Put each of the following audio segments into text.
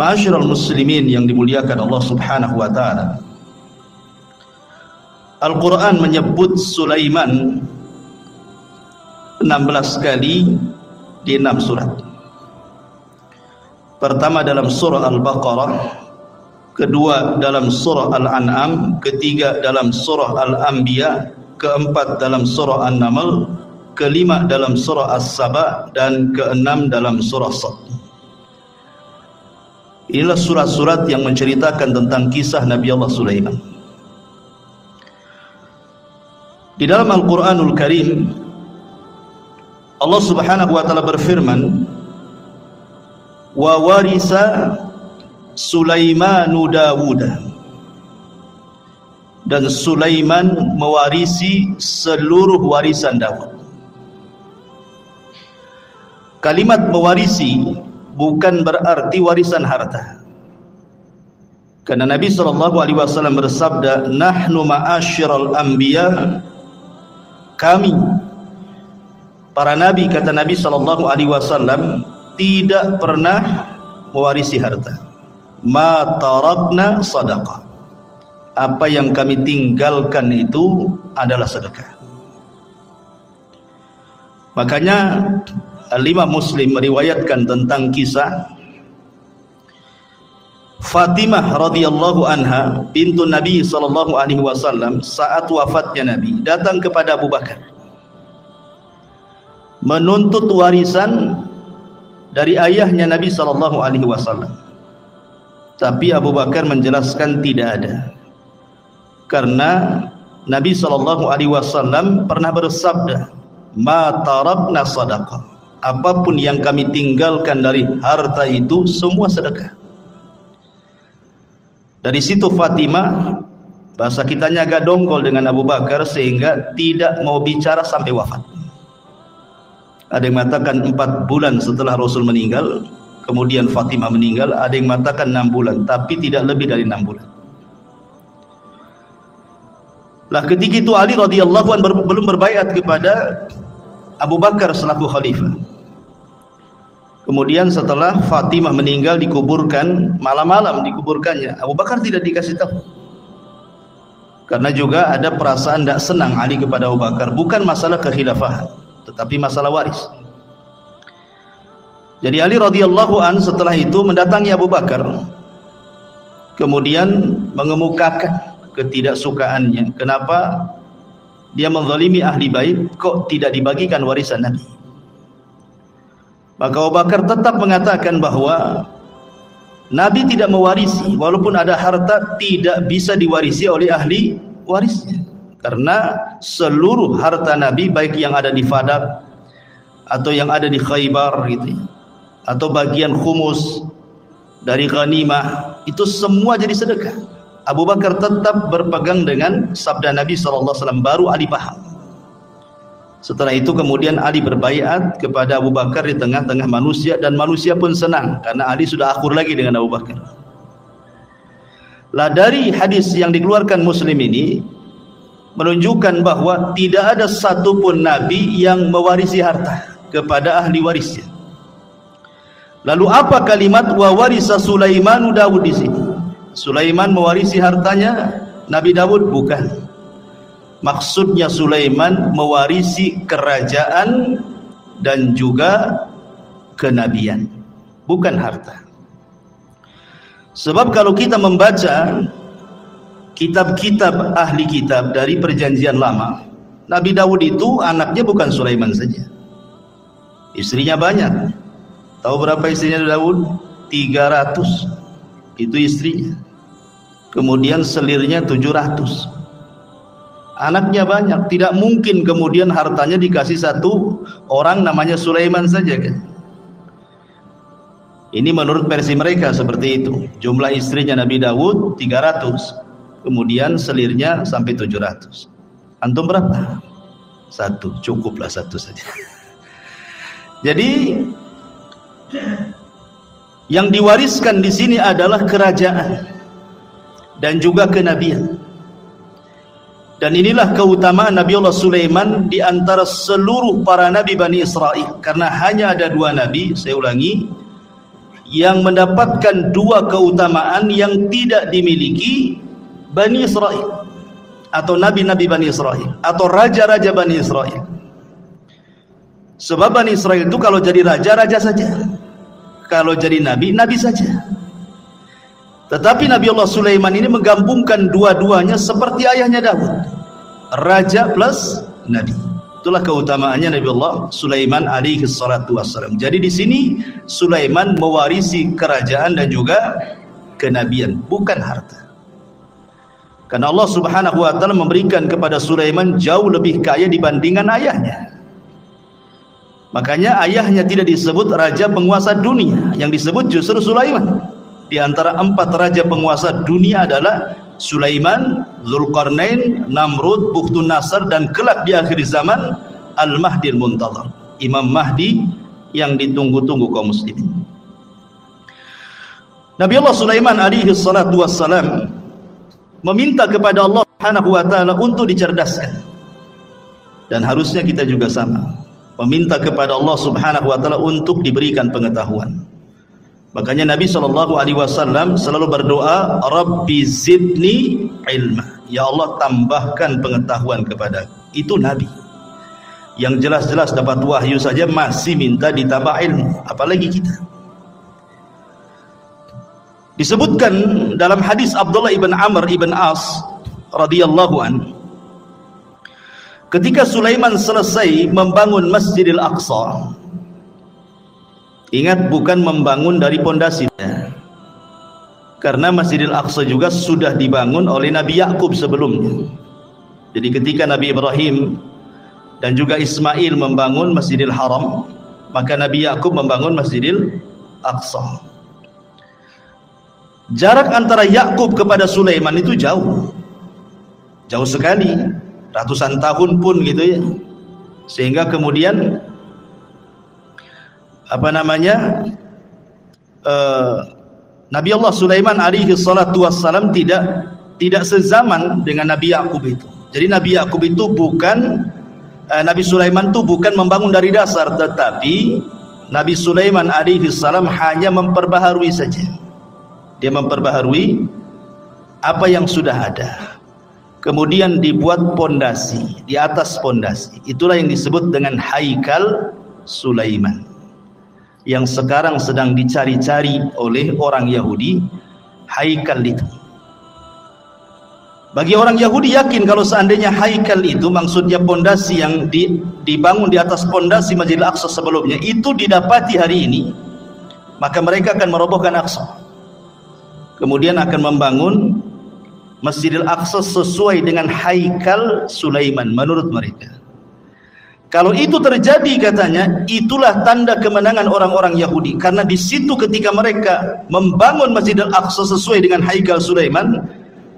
Ma'asyiral muslimin yang dimuliakan Allah Subhanahu wa taala. Al-Quran menyebut Sulaiman 16 kali di 6 surat. Pertama dalam surah Al-Baqarah, kedua dalam surah Al-An'am, ketiga dalam surah Al-Anbiya, keempat dalam surah An-Naml, kelima dalam surah As-Saba, dan keenam dalam surah Sad. Inilah surat-surat yang menceritakan tentang kisah Nabi Allah Sulaiman. Di dalam Al-Quranul Karim, Allah Subhanahu wa taala berfirman, wa warisa Sulaimanu Dawuda, dan Sulaiman mewarisi seluruh warisan Daud. Kalimat mewarisi bukan berarti warisan harta, karena Nabi SAW bersabda, nahnu ma'asyiral anbiya, kami para nabi, kata Nabi SAW, tidak pernah mewarisi harta. Ma tarakna sadaqah, apa yang kami tinggalkan itu adalah sedekah. Makanya Al-Imam Muslim meriwayatkan tentang kisah Fatimah radhiyallahu anha bintu Nabi SAW saat wafatnya Nabi datang kepada Abu Bakar menuntut warisan dari ayahnya Nabi SAW. Tapi Abu Bakar menjelaskan tidak ada, karena Nabi SAW pernah bersabda, ma tarakna sadaqah, apapun yang kami tinggalkan dari harta itu semua sedekah. Dari situ Fatimah, bahasa kitanya agak dongkol dengan Abu Bakar sehingga tidak mau bicara sampai wafat. Ada yang mengatakan 4 bulan setelah Rasul meninggal, kemudian Fatimah meninggal. Ada yang mengatakan 6 bulan, tapi tidak lebih dari 6 bulan. Lah ketika itu Ali radhiyallahu anhu belum berbaiat kepada Abu Bakar selaku khalifah. Kemudian setelah Fatimah meninggal dikuburkan, malam-malam dikuburkannya, Abu Bakar tidak dikasih tahu. Karena juga ada perasaan tidak senang Ali kepada Abu Bakar, bukan masalah kekhilafahan, tetapi masalah waris. Jadi Ali radhiyallahu an setelah itu mendatangi Abu Bakar, kemudian mengemukakan ketidaksukaannya, kenapa dia menzalimi ahli bait, kok tidak dibagikan warisan Nabi. Maka Abu Bakar tetap mengatakan bahwa Nabi tidak mewarisi, walaupun ada harta tidak bisa diwarisi oleh ahli warisnya, karena seluruh harta Nabi, baik yang ada di Fadak atau yang ada di Khaybar gitu, atau bagian khumus dari ghanimah, itu semua jadi sedekah. Abu Bakar tetap berpegang dengan sabda Nabi SAW, baru Ali paham. Setelah itu kemudian Ali berbaiat kepada Abu Bakar di tengah-tengah manusia, dan manusia pun senang karena Ali sudah akur lagi dengan Abu Bakar. Lah dari hadis yang dikeluarkan Muslim ini menunjukkan bahwa tidak ada satupun Nabi yang mewarisi harta kepada ahli warisnya. Lalu apa kalimat wa warisa Sulaimanu Dawud di sini? Sulaiman mewarisi hartanya Nabi Dawud? Bukan. Maksudnya Sulaiman mewarisi kerajaan dan juga kenabian, bukan harta. Sebab kalau kita membaca kitab-kitab ahli kitab dari perjanjian lama, Nabi Dawud itu anaknya bukan Sulaiman saja, istrinya banyak. Tahu berapa istrinya Dawud? 300 itu istrinya. Kemudian selirnya 700. Anaknya banyak, tidak mungkin kemudian hartanya dikasih satu orang namanya Sulaiman saja kan. Ini menurut versi mereka seperti itu. Jumlah istrinya Nabi Dawud 300, kemudian selirnya sampai 700. Antum berapa? 1, cukuplah 1 saja. Jadi yang diwariskan di sini adalah kerajaan dan juga kenabian. Dan inilah keutamaan Nabi Allah Sulaiman di antara seluruh para nabi Bani Israel, karena hanya ada 2 nabi, saya ulangi, yang mendapatkan dua keutamaan yang tidak dimiliki Bani Israel atau nabi-nabi Bani Israel atau raja-raja Bani Israel. Sebab Bani Israel itu kalau jadi raja, raja saja, kalau jadi nabi, nabi saja. Tetapi Nabi Allah Sulaiman ini menggabungkan dua-duanya seperti ayahnya Daud, raja plus nabi. Itulah keutamaannya Nabi Allah Sulaiman alaihi salatu wassalam. Jadi di sini Sulaiman mewarisi kerajaan dan juga kenabian, bukan harta. Karena Allah Subhanahu wa taala memberikan kepada Sulaiman jauh lebih kaya dibandingkan ayahnya. Makanya ayahnya tidak disebut raja penguasa dunia, yang disebut justru Sulaiman. Di antara 4 raja penguasa dunia adalah Sulaiman, Zulkarnain, Namrud, Bukhtun Nasr, dan kelak di akhir zaman Al-Mahdi Al-Muntadhar, Imam Mahdi yang ditunggu-tunggu kaum muslimin. Nabi Allah Sulaiman alaihi salatu wassalam meminta kepada Allah Subhanahu wa taala untuk dicerdaskan. Dan harusnya kita juga sama, meminta kepada Allah Subhanahu wa taala untuk diberikan pengetahuan. Makanya Nabi SAW selalu berdoa, Rabbi zidni ilma, ya Allah tambahkan pengetahuan kepada. Itu Nabi yang jelas-jelas dapat wahyu saja masih minta ditambah ilmu, apalagi kita. Disebutkan dalam hadis Abdullah ibn Amr ibn As radhiyallahu an, ketika Sulaiman selesai membangun Masjidil Aqsa, ingat bukan membangun dari pondasinya, karena Masjidil Aqsa juga sudah dibangun oleh Nabi Yakub sebelumnya. Jadi ketika Nabi Ibrahim dan juga Ismail membangun Masjidil Haram, maka Nabi Yakub membangun Masjidil Aqsa. Jarak antara Yakub kepada Sulaiman itu jauh sekali, ratusan tahun pun gitu ya. Sehingga kemudian Nabi Allah Sulaiman alaihi salatu wassalam tidak sezaman dengan Nabi Yakub itu. Jadi Nabi Yakub itu bukan Nabi Sulaiman itu bukan membangun dari dasar, tetapi Nabi Sulaiman alaihi salam hanya memperbaharui saja. Dia memperbaharui apa yang sudah ada. Kemudian dibuat pondasi, di atas pondasi. Itulah yang disebut dengan Haikal Sulaiman, yang sekarang sedang dicari-cari oleh orang Yahudi. Haikal itu, bagi orang Yahudi yakin kalau seandainya Haikal itu maksudnya pondasi yang dibangun di atas pondasi Masjidil Aqsa sebelumnya itu didapati hari ini, maka mereka akan merobohkan Aqsa, kemudian akan membangun Masjidil Aqsa sesuai dengan Haikal Sulaiman menurut mereka. Kalau itu terjadi, katanya, itulah tanda kemenangan orang-orang Yahudi. Karena di situ ketika mereka membangun Masjidil Aqsa sesuai dengan Haikal Sulaiman,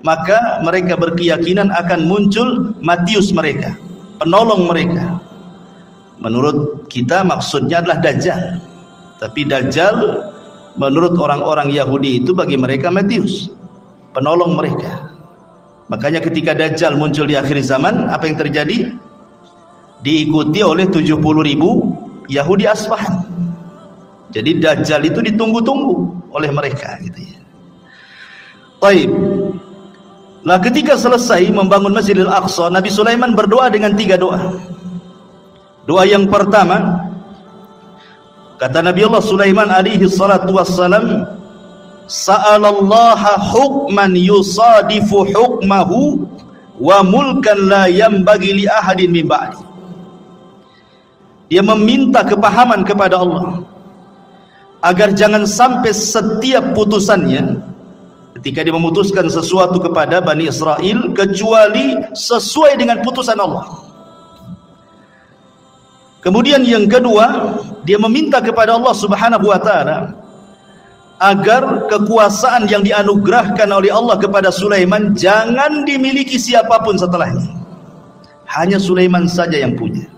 maka mereka berkeyakinan akan muncul Matius mereka, penolong mereka. Menurut kita maksudnya adalah Dajjal. Tapi Dajjal menurut orang-orang Yahudi itu bagi mereka Matius, penolong mereka. Makanya ketika Dajjal muncul di akhir zaman, apa yang terjadi? Diikuti oleh 70.000 Yahudi Asfahan. Jadi Dajjal itu ditunggu-tunggu oleh mereka gitu ya. Baik. Nah, ketika selesai membangun Masjidil Aqsa, Nabi Sulaiman berdoa dengan 3 doa. Doa yang pertama, kata Nabi Allah Sulaiman alaihi salatu wassalam, sa'alallaha hukman yusadifu hukmahu wa mulkan la yanbaghi li ahadin min ba'di. Dia meminta kepahaman kepada Allah agar jangan sampai setiap putusannya ketika dia memutuskan sesuatu kepada Bani Israel kecuali sesuai dengan putusan Allah. Kemudian yang kedua, dia meminta kepada Allah Subhanahu wa taala agar kekuasaan yang dianugerahkan oleh Allah kepada Sulaiman jangan dimiliki siapapun setelahnya. Hanya Sulaiman saja yang punya.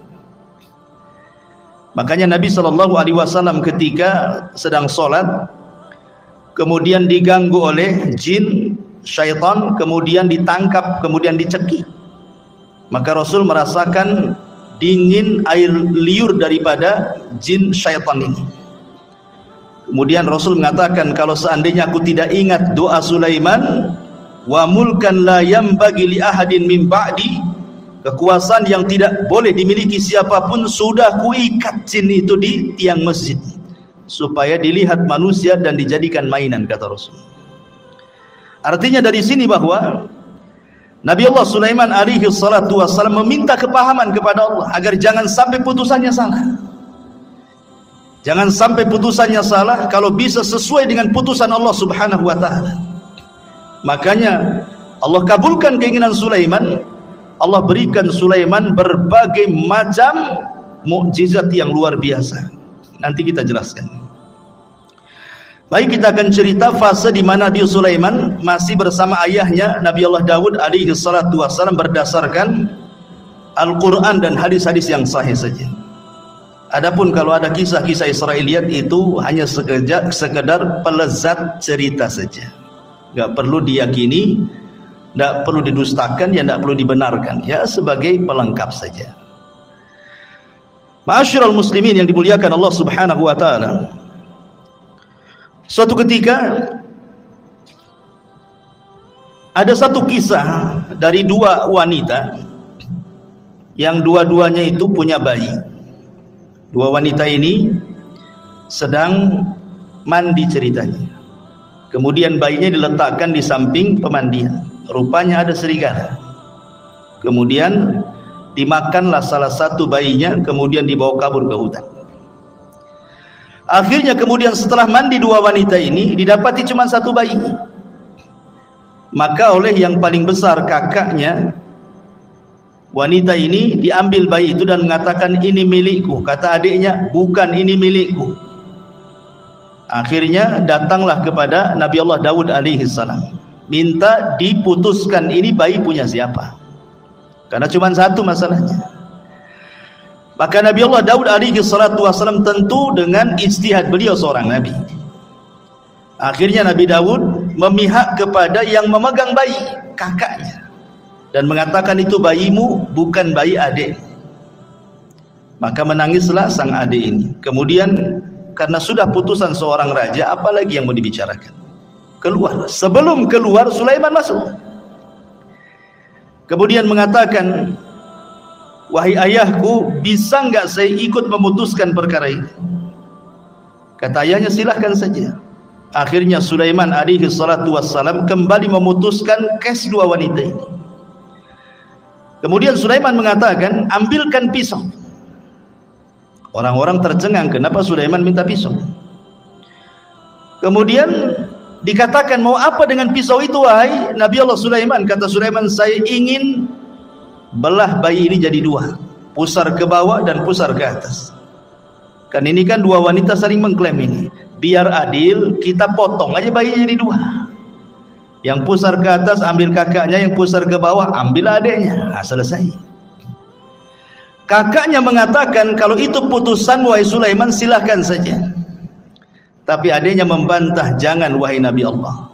Makanya Nabi SAW ketika sedang sholat, kemudian diganggu oleh jin, syaitan, kemudian ditangkap, kemudian dicekik, maka Rasul merasakan dingin air liur daripada jin syaitan ini. Kemudian Rasul mengatakan, kalau seandainya aku tidak ingat doa Sulaiman, wa mulkan la yambagi li ahadin min ba'di, kekuasaan yang tidak boleh dimiliki siapapun, sudah kuikat jin itu di tiang masjid supaya dilihat manusia dan dijadikan mainan, kata Rasul. Artinya dari sini bahwa Nabi Allah Sulaiman alaihi salatu wassalam meminta kepahaman kepada Allah agar jangan sampai putusannya salah. Jangan sampai putusannya salah, kalau bisa sesuai dengan putusan Allah Subhanahu wa taala. Makanya Allah kabulkan keinginan Sulaiman. Allah berikan Sulaiman berbagai macam mukjizat yang luar biasa. Nanti kita jelaskan. Baik, kita akan cerita fase di mana Nabi Sulaiman masih bersama ayahnya Nabi Allah Daud alaihi salatu wassalam berdasarkan Al-Quran dan hadis-hadis yang sahih saja. Adapun kalau ada kisah-kisah Israiliyat itu hanya sekedar pelezat cerita saja, nggak perlu diyakini, nggak perlu didustakan, ya nggak perlu dibenarkan, ya sebagai pelengkap saja. Ma'asyiral muslimin yang dimuliakan Allah Subhanahu wa taala, suatu ketika ada satu kisah dari dua wanita yang dua-duanya itu punya bayi. Dua wanita ini sedang mandi ceritanya. Kemudian bayinya diletakkan di samping pemandian. Rupanya ada serigala. Kemudian dimakanlah salah satu bayinya, kemudian dibawa kabur ke hutan. Akhirnya kemudian setelah mandi dua wanita ini, didapati cuma satu bayi. Maka oleh yang paling besar, kakaknya wanita ini, diambil bayi itu dan mengatakan, ini milikku. Kata adiknya, bukan, ini milikku. Akhirnya datanglah kepada Nabi Allah Daud alaihi salam, minta diputuskan ini bayi punya siapa, karena cuma satu masalahnya. Maka Nabi Allah Daud alaihi salatu wasallam tentu dengan ijtihad, beliau seorang nabi. Akhirnya Nabi Daud memihak kepada yang memegang bayi, kakaknya, dan mengatakan, itu bayimu, bukan bayi adik. Maka menangislah sang adik ini. Kemudian karena sudah putusan seorang raja, apalagi yang mau dibicarakan? Keluar. Sebelum keluar, Sulaiman masuk. Kemudian mengatakan, wahai ayahku, bisa enggak saya ikut memutuskan perkara ini? Kata ayahnya, silahkan saja. Akhirnya Sulaiman alaihi salatu wassalam kembali memutuskan kes dua wanita ini. Kemudian Sulaiman mengatakan, ambilkan pisau. Orang-orang tercengang, kenapa Sulaiman minta pisau? Kemudian dikatakan, mau apa dengan pisau itu wahai Nabi Allah Sulaiman? Kata Sulaiman, saya ingin belah bayi ini jadi dua, pusar ke bawah dan pusar ke atas. Kan ini kan dua wanita saling mengklaim ini. Biar adil, kita potong aja bayinya jadi dua. Yang pusar ke atas ambil kakaknya, yang pusar ke bawah ambil adiknya. Nah, selesai. Kakaknya mengatakan, kalau itu putusan wahai Sulaiman, silahkan saja. Tapi adiknya membantah, jangan wahai Nabi Allah.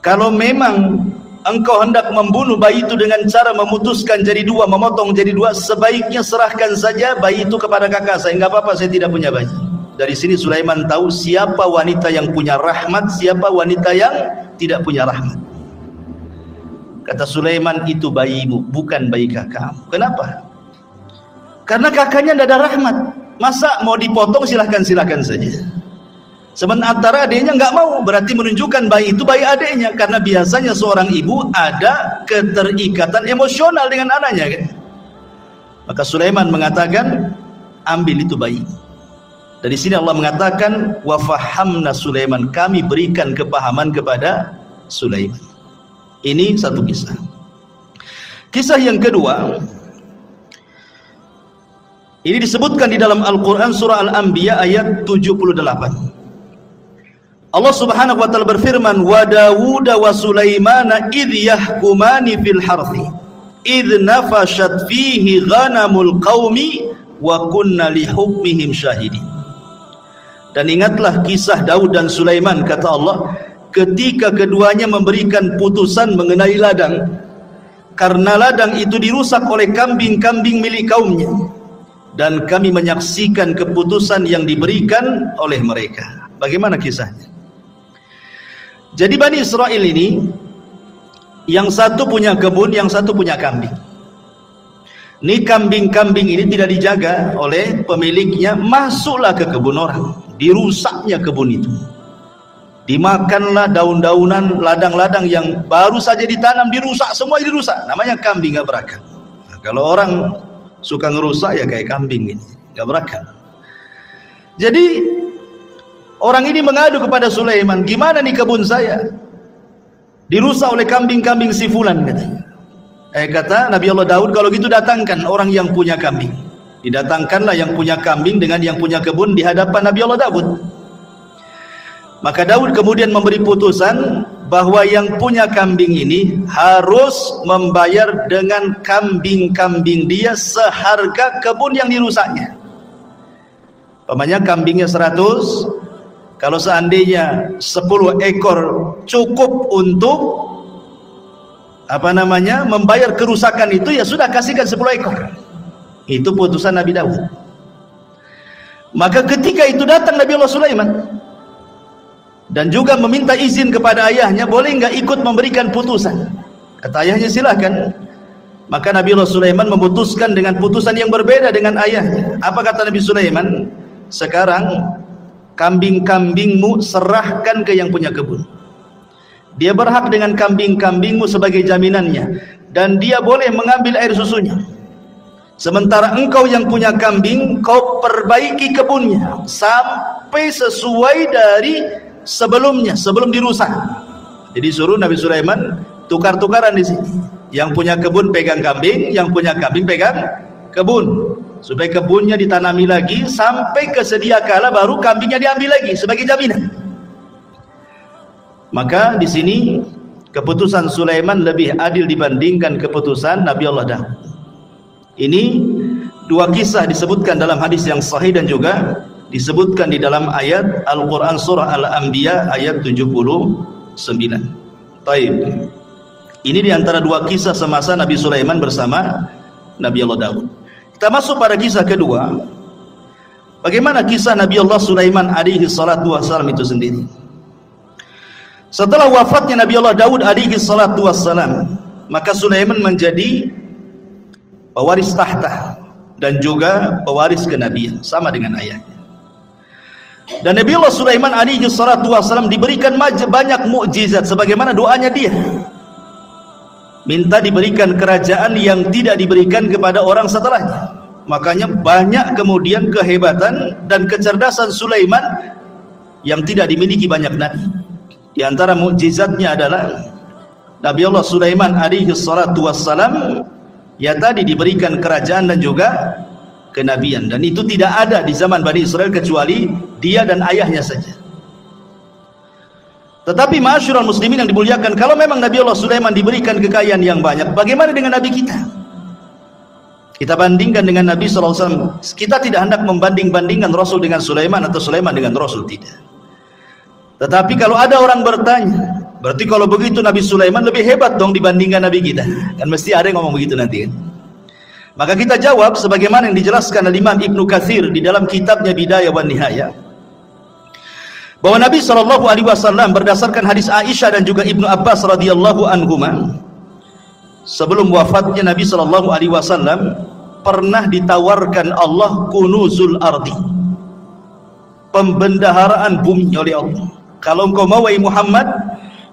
Kalau memang engkau hendak membunuh bayi itu dengan cara memutuskan jadi dua, memotong jadi dua, sebaiknya serahkan saja bayi itu kepada kakak saya. Enggak apa-apa, saya tidak punya bayi. Dari sini Sulaiman tahu siapa wanita yang punya rahmat, siapa wanita yang tidak punya rahmat. Kata Sulaiman, itu bayimu, bukan bayi kakakmu. Kenapa? Karena kakaknya tidak ada rahmat. Masa mau dipotong, silahkan saja. Sementara adiknya nggak mau, berarti menunjukkan bayi itu bayi adiknya. Karena biasanya seorang ibu ada keterikatan emosional dengan anaknya, kan? Maka Sulaiman mengatakan, ambil itu bayi. Dari sini Allah mengatakan, wa fahamna Sulaiman, kami berikan kepahaman kepada Sulaiman. Ini satu kisah. Kisah yang kedua, ini disebutkan di dalam Al-Quran surah Al-Anbiya ayat 78. Allah Subhanahu wa taala berfirman, wa Dawud wa Sulaimana idh yahkumani fil harthi idh nafashat fihi ghanamul qaumi wa kunna li hukmihim syahidin. Dan ingatlah kisah Daud dan Sulaiman, kata Allah, ketika keduanya memberikan putusan mengenai ladang, karena ladang itu dirusak oleh kambing-kambing milik kaumnya, dan kami menyaksikan keputusan yang diberikan oleh mereka. Bagaimana kisahnya? Jadi Bani Israel ini, yang satu punya kebun, yang satu punya kambing. Ini kambing-kambing ini tidak dijaga oleh pemiliknya, masuklah ke kebun orang, dirusaknya kebun itu. Dimakanlah daun-daunan, ladang-ladang yang baru saja ditanam, dirusak, semua dirusak. Namanya kambing gak berakal. Nah, kalau orang suka ngerusak ya kayak kambing ini, gak berakal. Jadi orang ini mengadu kepada Sulaiman, gimana nih kebun saya dirusak oleh kambing-kambing si fulan, katanya. Kata Nabi Allah Daud, kalau gitu datangkan orang yang punya kambing. Didatangkanlah yang punya kambing dengan yang punya kebun di hadapan Nabi Allah Daud. Maka Daud kemudian memberi putusan bahwa yang punya kambing ini harus membayar dengan kambing-kambing dia seharga kebun yang dirusaknya. Pamannya kambingnya 100, kalau seandainya 10 ekor cukup untuk membayar kerusakan itu, ya sudah, kasihkan 10 ekor. Itu putusan Nabi Daud. Maka ketika itu datang Nabi Allah Sulaiman dan juga meminta izin kepada ayahnya, boleh nggak ikut memberikan putusan? Kata ayahnya, silahkan. Maka Nabi Allah Sulaiman memutuskan dengan putusan yang berbeda dengan ayahnya. Apa kata Nabi Sulaiman? Sekarang kambing-kambingmu serahkan ke yang punya kebun. Dia berhak dengan kambing-kambingmu sebagai jaminannya, dan dia boleh mengambil air susunya. Sementara engkau yang punya kambing, kau perbaiki kebunnya sampai sesuai dari sebelumnya, sebelum dirusak. Jadi suruh Nabi Sulaiman tukar-tukaran di sini. Yang punya kebun pegang kambing, yang punya kambing pegang kebun, supaya kebunnya ditanami lagi sampai kesedia kala baru kambingnya diambil lagi sebagai jaminan. Maka di sini keputusan Sulaiman lebih adil dibandingkan keputusan Nabi Allah Daud. Ini dua kisah disebutkan dalam hadis yang sahih dan juga disebutkan di dalam ayat Al-Quran surah Al-Anbiya ayat 79. Taib. Ini diantara dua kisah semasa Nabi Sulaiman bersama Nabi Allah Daud. Kita masuk pada kisah kedua. Bagaimana kisah Nabi Allah Sulaiman alaihi salatu wassalam itu sendiri. Setelah wafatnya Nabi Allah Daud alaihi salatu wassalam, maka Sulaiman menjadi pewaris tahta dan juga pewaris kenabian, sama dengan ayahnya. Dan Nabi Allah Sulaiman alaihi salatu wassalam diberikan banyak mukjizat sebagaimana doanya dia. Minta diberikan kerajaan yang tidak diberikan kepada orang setelahnya. Makanya banyak kemudian kehebatan dan kecerdasan Sulaiman yang tidak dimiliki banyak nabi. Di antara mukjizatnya adalah Nabi Allah Sulaiman alaihi salatu wassalam ya tadi diberikan kerajaan dan juga kenabian, dan itu tidak ada di zaman Bani Israel kecuali dia dan ayahnya saja. Tetapi ma'asyiral muslimin yang dimuliakan, kalau memang Nabi Allah Sulaiman diberikan kekayaan yang banyak, bagaimana dengan Nabi kita? Kita bandingkan dengan Nabi SAW. Kita tidak hendak membanding-bandingkan Rasul dengan Sulaiman atau Sulaiman dengan Rasul, tidak. Tetapi kalau ada orang bertanya, berarti kalau begitu Nabi Sulaiman lebih hebat dong dibandingkan Nabi kita. Kan mesti ada yang ngomong begitu nanti kan. Maka kita jawab sebagaimana yang dijelaskan oleh Imam Ibnu Katsir di dalam kitabnya Bidayah wan Nihayah, bahwa Nabi SAW berdasarkan hadis Aisyah dan juga Ibnu Abbas radhiyallahu anhuma, sebelum wafatnya Nabi SAW pernah ditawarkan Allah kunuzul ardi, pembendaharaan bumi oleh Allah. Kalau engkau mau wahai Muhammad,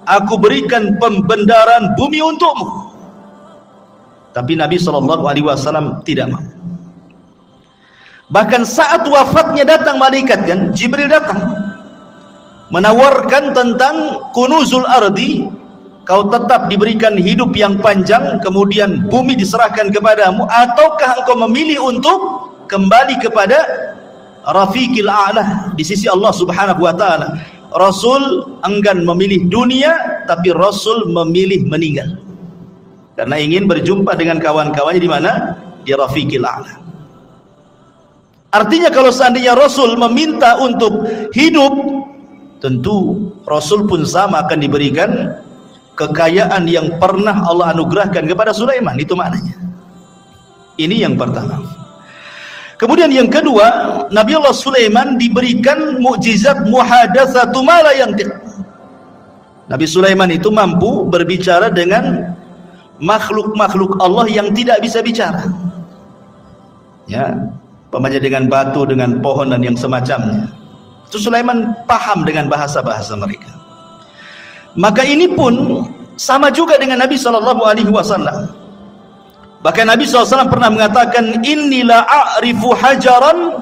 aku berikan pembendaharaan bumi untukmu. Tapi Nabi SAW tidak mau. Bahkan saat wafatnya datang malaikat, kan Jibril datang menawarkan tentang kunuzul ardi, kau tetap diberikan hidup yang panjang kemudian bumi diserahkan kepadamu, ataukah engkau memilih untuk kembali kepada Rafiqil A'la di sisi Allah Subhanahu wa taala. Rasul enggan memilih dunia, tapi Rasul memilih meninggal karena ingin berjumpa dengan kawan-kawannya di mana? Di Rafiqil A'la. Artinya kalau seandainya Rasul meminta untuk hidup, tentu Rasul pun sama akan diberikan kekayaan yang pernah Allah anugerahkan kepada Sulaiman. Itu maknanya. Ini yang pertama. Kemudian yang kedua, Nabi Allah Sulaiman diberikan mukjizat muhadatsatu ma la yantiq. Nabi Sulaiman itu mampu berbicara dengan makhluk-makhluk Allah yang tidak bisa bicara. Ya, umpamanya dengan batu, dengan pohon dan yang semacamnya. Itu Sulaiman paham dengan bahasa-bahasa mereka. Maka ini pun sama juga dengan Nabi SAW. Bahkan Nabi SAW pernah mengatakan, inni la a'rifu hajaran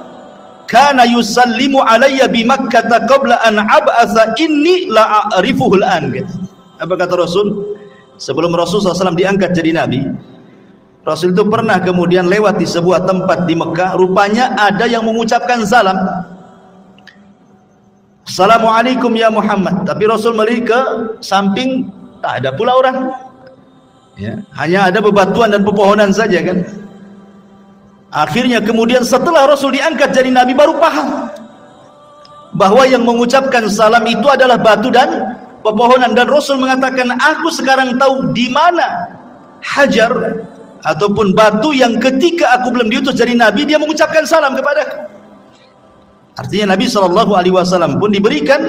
kana yusallimu alayya bi Makkah qabla an ab'atha inni la a'rifuhu al-an. Apa kata Rasul? Sebelum Rasul SAW diangkat jadi Nabi, Rasul itu pernah kemudian lewat di sebuah tempat di Mekah. Rupanya ada yang mengucapkan salam, Assalamualaikum ya Muhammad. Tapi Rasul melihat ke samping, tak ada pula orang. Ya, hanya ada bebatuan dan pepohonan saja kan. Akhirnya kemudian setelah Rasul diangkat jadi Nabi, baru paham bahwa yang mengucapkan salam itu adalah batu dan pepohonan. Dan Rasul mengatakan, aku sekarang tahu di mana hajar ataupun batu yang ketika aku belum diutus jadi Nabi, dia mengucapkan salam kepadaku. Artinya Nabi SAW pun diberikan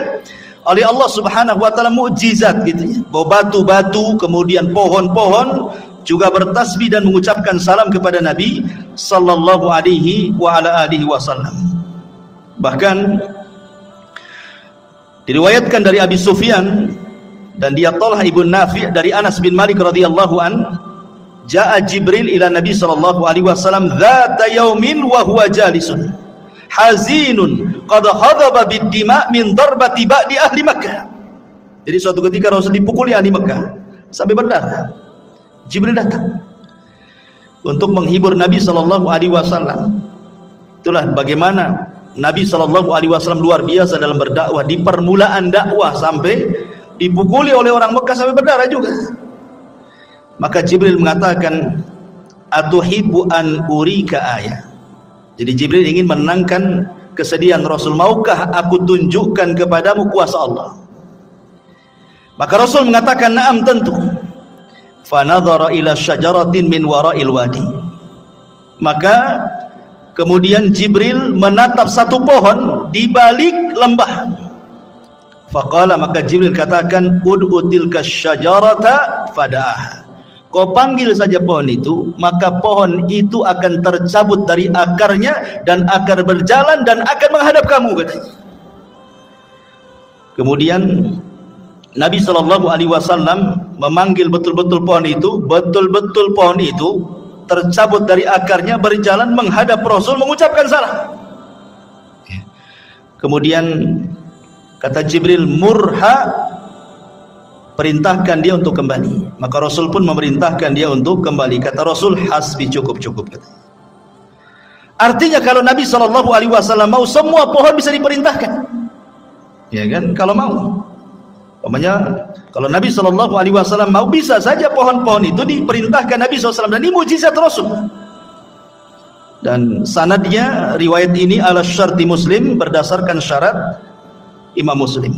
oleh Allah Subhanahu wa taala mukjizat gitu ya. Bahwa batu-batu kemudian pohon-pohon juga bertasbih dan mengucapkan salam kepada Nabi sallallahu alaihi wa ala alihi wasallam. Bahkan diriwayatkan dari Abi Sufyan dan dia Talha ibn Nafi' dari Anas bin Malik radhiyallahu an, jaa Jibril ila Nabi sallallahu alaihi wasallam dzata yaumin wa huwa jalisun hazinun qad hadaba bid-dima' min darbati ba'di ahli Makkah. Jadi suatu ketika Rasul dipukuli ahli Makkah sampai berdarah. Jibril datang untuk menghibur Nabi sallallahu alaihi wasallam. Itulah bagaimana Nabi sallallahu alaihi wasallam luar biasa dalam berdakwah. Di permulaan dakwah sampai dipukuli oleh orang Mekah sampai berdarah juga. Maka Jibril mengatakan, atuhibbu an urika ayah. Jadi Jibril ingin menenangkan kesedihan Rasul. Maukah aku tunjukkan kepadamu kuasa Allah? Maka Rasul mengatakan, na'am, tentu. Fanadhara ila syajaratin min wara'il wadi. Maka kemudian Jibril menatap satu pohon di balik lembah. Faqala, maka Jibril katakan, ud'u tilka syajarata fada'ah. Kau panggil saja pohon itu, maka pohon itu akan tercabut dari akarnya dan akan berjalan dan akan menghadap kamu, katanya. Kemudian Nabi SAW memanggil betul-betul pohon itu, betul-betul pohon itu tercabut dari akarnya, berjalan menghadap Rasul, mengucapkan salam. Kemudian kata Jibril, murha, perintahkan dia untuk kembali. Maka Rasul pun memerintahkan dia untuk kembali. Kata Rasul, hasbi, cukup. Artinya kalau Nabi SAW mau, semua pohon bisa diperintahkan, ya kan? Kalau mau, umpamanya kalau Nabi SAW mau, bisa saja pohon-pohon itu diperintahkan Nabi SAW. Dan ini mujizat Rasul. Dan sanadnya riwayat ini ala syarti Muslim, berdasarkan syarat Imam Muslim.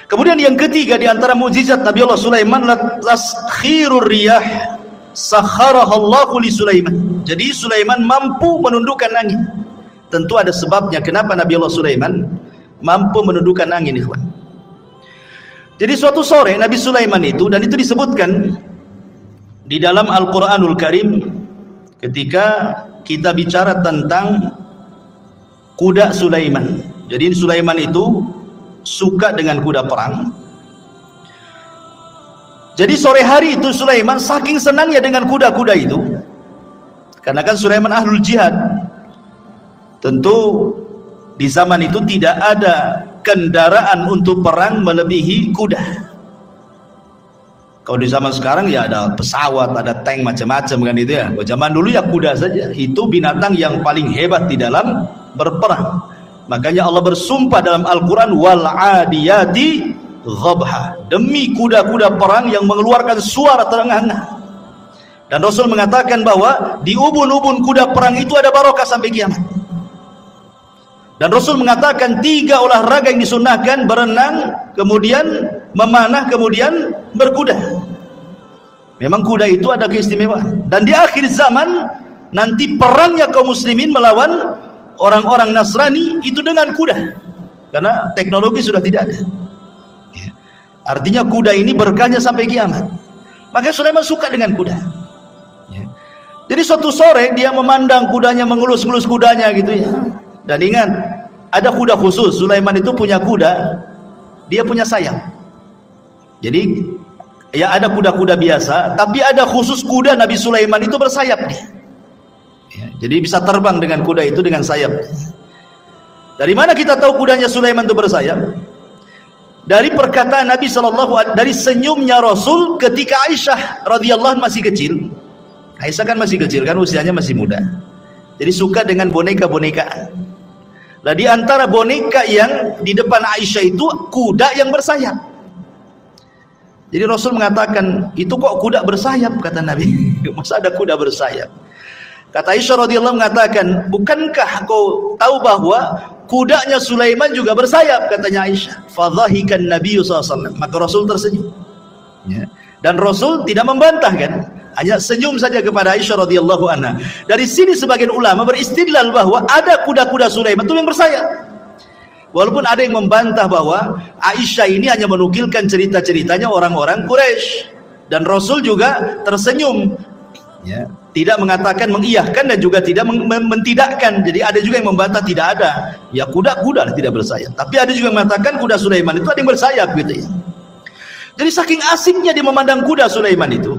Kemudian yang ketiga di antara mukjizat Nabi Allah Sulaiman, taskhirur riyah sakharahallahu li Sulaiman. Jadi Sulaiman mampu menundukkan angin. Tentu ada sebabnya kenapa Nabi Allah Sulaiman mampu menundukkan angin, ikhwan. Jadi suatu sore Nabi Sulaiman itu, dan itu disebutkan di dalam Al-Qur'anul Karim ketika kita bicara tentang kuda Sulaiman. Jadi Sulaiman itu suka dengan kuda perang. Jadi sore hari itu Sulaiman saking senangnya dengan kuda-kuda itu, karena kan Sulaiman ahlul jihad. Tentu di zaman itu tidak ada kendaraan untuk perang melebihi kuda. Kalau di zaman sekarang ya ada pesawat, ada tank, macam-macam kan itu ya. Kalau zaman dulu ya kuda saja. Itu binatang yang paling hebat di dalam berperang. Makanya Allah bersumpah dalam Al-Quran, wal adiyati ghabha, demi kuda-kuda perang yang mengeluarkan suara terengah-engah. Dan Rasul mengatakan bahwa di ubun-ubun kuda perang itu ada barokah sampai kiamat. Dan Rasul mengatakan 3 olahraga yang disunnahkan: berenang, kemudian memanah, kemudian berkuda. Memang kuda itu ada keistimewaan. Dan di akhir zaman nanti perangnya kaum muslimin melawan orang-orang Nasrani itu dengan kuda, karena teknologi sudah tidak ada. Artinya kuda ini berkahnya sampai kiamat. Maka Sulaiman suka dengan kuda. Jadi suatu sore dia memandang kudanya, mengelus-ngelus kudanya gitu ya. Dan ingat, ada kuda khusus. Sulaiman itu punya kuda, dia punya sayap. Jadi ya ada kuda-kuda biasa, tapi ada khusus kuda Nabi Sulaiman itu bersayap dia. Ya, jadi bisa terbang dengan kuda itu dengan sayap. Dari mana kita tahu kudanya Sulaiman itu bersayap? Dari perkataan Nabi SAW, dari senyumnya Rasul ketika Aisyah radhiyallahu anha masih kecil. Aisyah kan masih kecil kan, usianya masih muda. Jadi suka dengan boneka-bonekaan. Nah, di antara boneka yang di depan Aisyah itu kuda yang bersayap. Jadi Rasul mengatakan, itu kok kuda bersayap, kata Nabi. Masa ada kuda bersayap? Kata Aisyah radhiyallahu mengatakan, bukankah kau tahu bahwa kudanya Sulaiman juga bersayap, katanya Aisyah. Fadhahikan Nabi SAW. Maka Rasul tersenyum. Ya. Dan Rasul tidak membantah kan, hanya senyum saja kepada Aisyah radhiyallahu anha. Dari sini sebagian ulama beristidlal bahwa ada kuda-kuda Sulaiman itu yang bersayap. Walaupun ada yang membantah bahwa Aisyah ini hanya menukilkan cerita-ceritanya orang-orang Quraisy, dan Rasul juga tersenyum. Ya, tidak mengatakan mengiyahkan dan juga tidak mentidakkan. Jadi ada juga yang membantah tidak ada. Ya kuda-kuda tidak bersayap. Tapi ada juga yang mengatakan kuda Sulaiman itu ada yang bersayap gitu ya. Jadi saking asiknya dia memandang kuda Sulaiman itu,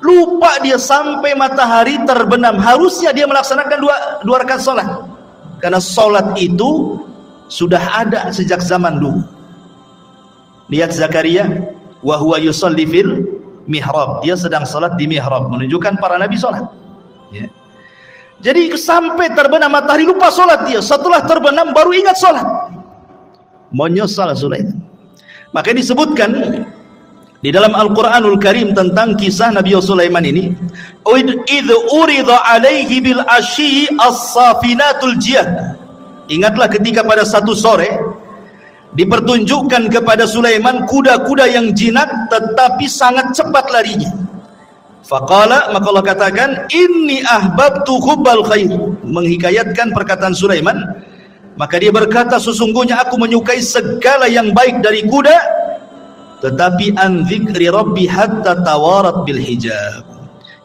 lupa dia sampai matahari terbenam. Harusnya dia melaksanakan dua rakaat salat. Karena salat itu sudah ada sejak zaman dulu. Lihat Zakaria, wa huwa yusalli fil mihrab, dia sedang salat di mihrab, menunjukkan para nabi salat. Ya. Jadi sampai terbenam matahari lupa salat dia. Setelah terbenam baru ingat salat. Menyesal Sulaiman. Maka disebutkan di dalam Al-Qur'anul Karim tentang kisah Nabi Sulaiman ini, idh urida alaihi bil asyi as-safinatul jiyad. Ingatlah ketika pada satu sore dipertunjukkan kepada Sulaiman kuda-kuda yang jinak tetapi sangat cepat larinya. Faqala, maka Allah katakan, inni ahbabtu hubbal khair, menghikayatkan perkataan Sulaiman. Maka dia berkata, sesungguhnya aku menyukai segala yang baik dari kuda, tetapi an dzikri rabbi hatta tawarat bil hijab,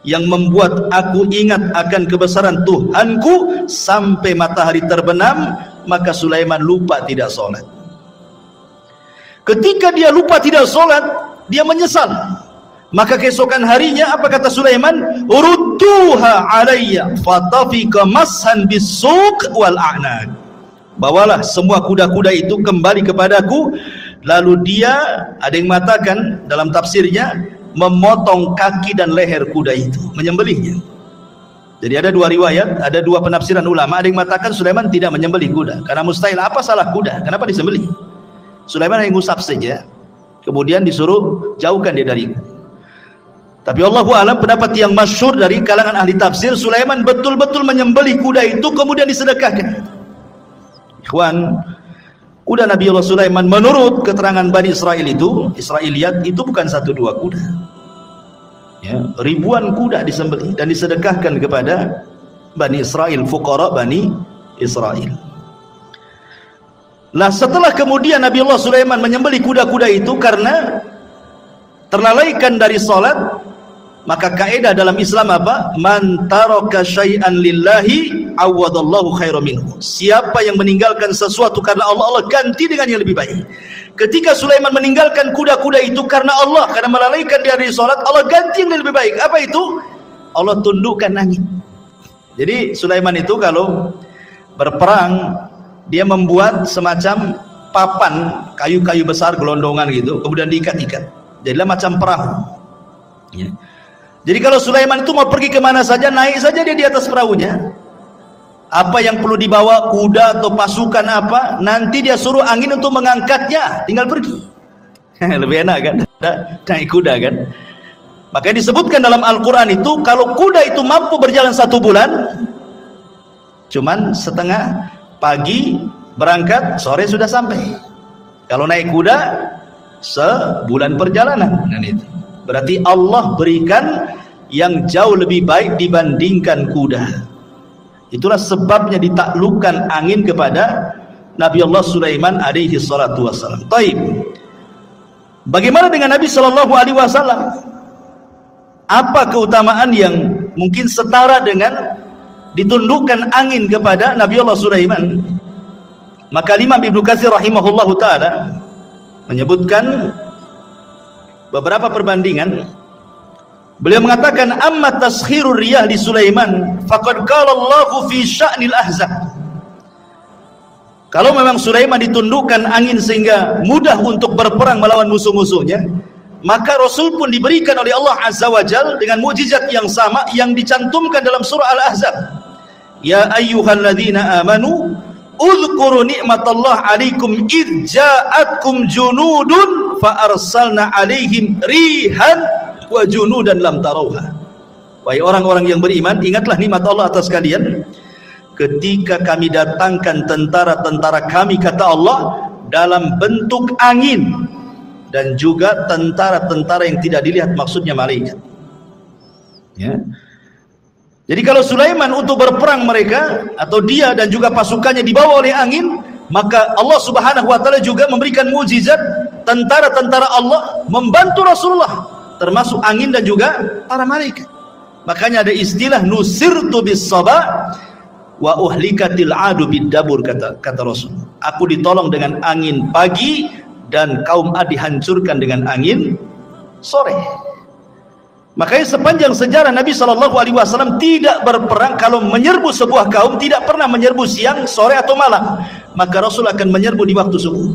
yang membuat aku ingat akan kebesaran Tuhanku sampai matahari terbenam. Maka Sulaiman lupa tidak sholat. Ketika dia lupa tidak sholat, dia menyesal. Maka keesokan harinya apa kata Sulaiman? Urudduha alayya fatafika mashan bisuq wal a'naq. Bawalah semua kuda-kuda itu kembali kepadaku. Lalu dia, ada yang mengatakan dalam tafsirnya, memotong kaki dan leher kuda itu, menyembelihnya. Jadi ada dua riwayat, ada dua penafsiran ulama. Ada yang mengatakan Sulaiman tidak menyembelih kuda, karena mustahil. Apa salah kuda? Kenapa disembelih? Sulaiman hanya ngusap saja, kemudian disuruh jauhkan dia dari. Tapi Allahu a'lam, pendapat yang masyhur dari kalangan ahli tafsir, Sulaiman betul-betul menyembelih kuda itu kemudian disedekahkan. Ikhwan, kuda Nabi Allah Sulaiman menurut keterangan Bani Israel itu, Israiliyat itu bukan satu dua kuda. Ya, ribuan kuda disembelih dan disedekahkan kepada Bani Israel, fuqara Bani Israel. Nah, setelah kemudian Nabi Allah Sulaiman menyembelih kuda-kuda itu karena terlalaikan dari salat, maka kaidah dalam Islam apa? Man taraka syai'an lillahi awadallahu khairan minhu. Siapa yang meninggalkan sesuatu karena Allah, Allah ganti dengan yang lebih baik. Ketika Sulaiman meninggalkan kuda-kuda itu karena Allah, karena melalaikan dia dari salat, Allah ganti yang lebih baik. Apa itu? Allah tundukkan angin. Jadi Sulaiman itu kalau berperang, dia membuat semacam papan kayu-kayu besar gelondongan gitu, kemudian diikat-ikat. Jadilah macam perahu. Ya. Jadi kalau Sulaiman itu mau pergi kemana saja, naik saja dia di atas perahunya. Apa yang perlu dibawa, kuda atau pasukan apa, nanti dia suruh angin untuk mengangkatnya, tinggal pergi. Lebih enak kan, naik kuda kan. Makanya disebutkan dalam Al-Quran itu, kalau kuda itu mampu berjalan 1 bulan, cuman setengah, pagi berangkat, sore sudah sampai. Kalau naik kuda, sebulan perjalanan. Dan itu berarti Allah berikan yang jauh lebih baik dibandingkan kuda. Itulah sebabnya ditaklukkan angin kepada Nabi Allah Sulaiman alaihi salatu wassalam. Taib. Bagaimana dengan Nabi sallallahu alaihi wasallam? Apa keutamaan yang mungkin setara dengan ditundukkan angin kepada Nabi Allah Sulaiman? Maka Imam Ibnu Katsir rahimahullahu taala menyebutkan beberapa perbandingan. Beliau mengatakan amma taskhirur riyah li Sulaiman faqad qala Allahu fi sya'nil ahzab. Kalau memang Sulaiman ditundukkan angin sehingga mudah untuk berperang melawan musuh-musuhnya, maka Rasul pun diberikan oleh Allah Azza wa Jalla dengan mukjizat yang sama yang dicantumkan dalam surah Al-Ahzab. Ya ayyuhalladzina amanu udhkuru ni'matallahi 'alaikum id ja'atkum junudun fa arsalna 'alaihim rihan wa junudan lam tarauha. Wahai orang-orang yang beriman, ingatlah nikmat Allah atas kalian ketika kami datangkan tentara-tentara kami, kata Allah, dalam bentuk angin, dan juga tentara-tentara yang tidak dilihat, maksudnya malaikat. Ya. Jadi kalau Sulaiman untuk berperang mereka atau dia dan juga pasukannya dibawa oleh angin, maka Allah Subhanahu wa taala juga memberikan mukjizat tentara-tentara Allah membantu Rasulullah, termasuk angin dan juga para malaikat. Makanya ada istilah nusirtu bis sabah wa uhlikatil adu bid dabur, kata Rasul. Aku ditolong dengan angin pagi dan kaum Ad dihancurkan dengan angin sore. Makanya sepanjang sejarah Nabi SAW tidak berperang. Kalau menyerbu sebuah kaum, tidak pernah menyerbu siang, sore atau malam, maka Rasul akan menyerbu di waktu subuh.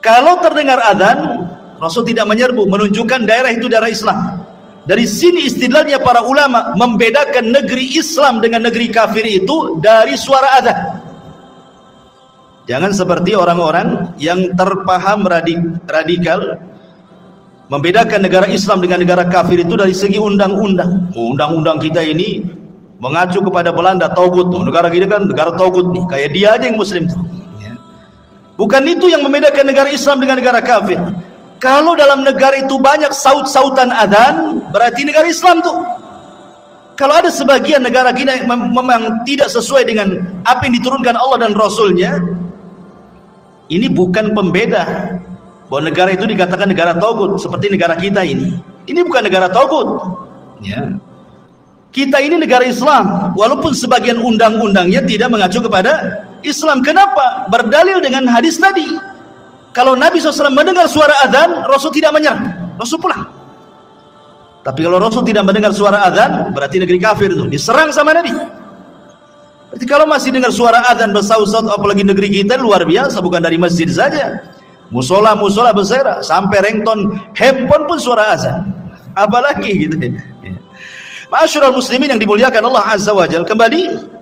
Kalau terdengar adzan, Rasul tidak menyerbu, menunjukkan daerah itu daerah Islam. Dari sini istidlalnya para ulama membedakan negeri Islam dengan negeri kafir itu dari suara adzan. Jangan seperti orang-orang yang terpaham radikal membedakan negara Islam dengan negara kafir itu dari segi undang-undang. Undang-undang kita ini mengacu kepada Belanda, Taugut. Negara kita kan negara Taugut nih, kayak dia aja yang muslim tuh. Bukan itu yang membedakan negara Islam dengan negara kafir. Kalau dalam negara itu banyak saut-sautan adzan, berarti negara Islam tuh. Kalau ada sebagian negara kita yang memang tidak sesuai dengan apa yang diturunkan Allah dan Rasulnya, ini bukan pembeda bahwa negara itu dikatakan negara taugut seperti negara kita ini. Ini bukan negara taugut. Ya. Kita ini negara Islam, walaupun sebagian undang-undangnya tidak mengacu kepada Islam. Kenapa? Berdalil dengan hadis tadi. Kalau Nabi SAW mendengar suara adzan, Rasul tidak menyerang, Rasul pulang. Tapi kalau Rasul tidak mendengar suara adzan, berarti negeri kafir itu diserang sama Nabi. Berarti kalau masih dengar suara adzan bersaut-saut, apalagi negeri kita luar biasa, bukan dari masjid saja, musola bersera, sampai ringtone handphone pun suara azan, apalagi gitu. Ma'asyiral muslimin yang dimuliakan Allah Azza wa Jalla, kembali.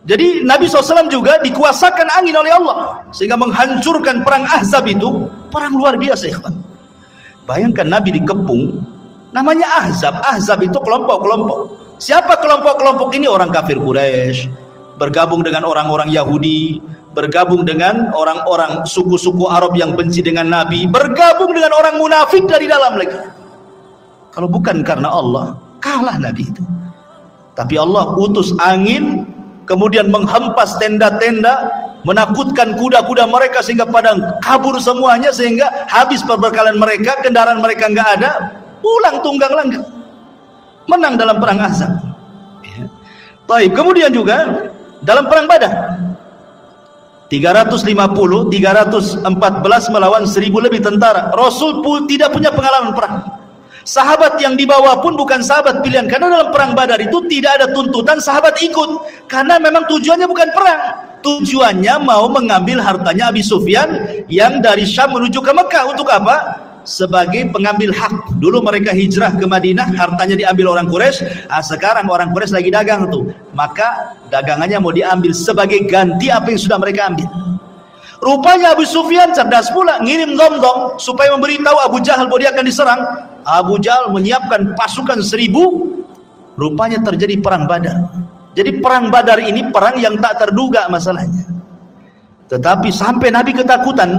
Jadi Nabi SAW juga dikuasakan angin oleh Allah sehingga menghancurkan perang Ahzab itu, perang luar biasa, ikhwan. Bayangkan Nabi dikepung, namanya Ahzab. Ahzab itu kelompok-kelompok. Siapa kelompok-kelompok ini? Orang kafir Quraisy bergabung dengan orang-orang Yahudi, bergabung dengan orang-orang suku-suku Arab yang benci dengan Nabi, bergabung dengan orang munafik dari dalam lagi. Kalau bukan karena Allah, kalah Nabi itu. Tapi Allah utus angin, kemudian menghempas tenda-tenda, menakutkan kuda-kuda mereka sehingga pada kabur semuanya, sehingga habis perbekalan mereka, kendaraan mereka nggak ada, pulang tunggang langgang, menang dalam perang Ahzab. Baik, kemudian juga dalam perang Badar 350, 314 melawan 1000 lebih tentara. Rasul pun tidak punya pengalaman perang. Sahabat yang dibawa pun bukan sahabat pilihan, karena dalam perang Badar itu tidak ada tuntutan sahabat ikut, karena memang tujuannya bukan perang, tujuannya mau mengambil hartanya Abi Sufyan yang dari Syam menuju ke Mekah. Untuk apa? Sebagai pengambil hak. Dulu mereka hijrah ke Madinah, hartanya diambil orang Quraisy. Sekarang orang Quraisy lagi dagang tuh, maka dagangannya mau diambil sebagai ganti apa yang sudah mereka ambil. Rupanya Abu Sufyan cerdas pula, ngirim dom-dom supaya memberitahu Abu Jahal bahwa dia akan diserang. Abu Jahal menyiapkan pasukan 1000. Rupanya terjadi perang Badar. Jadi perang Badar ini perang yang tak terduga masalahnya. Tetapi sampai Nabi ketakutan,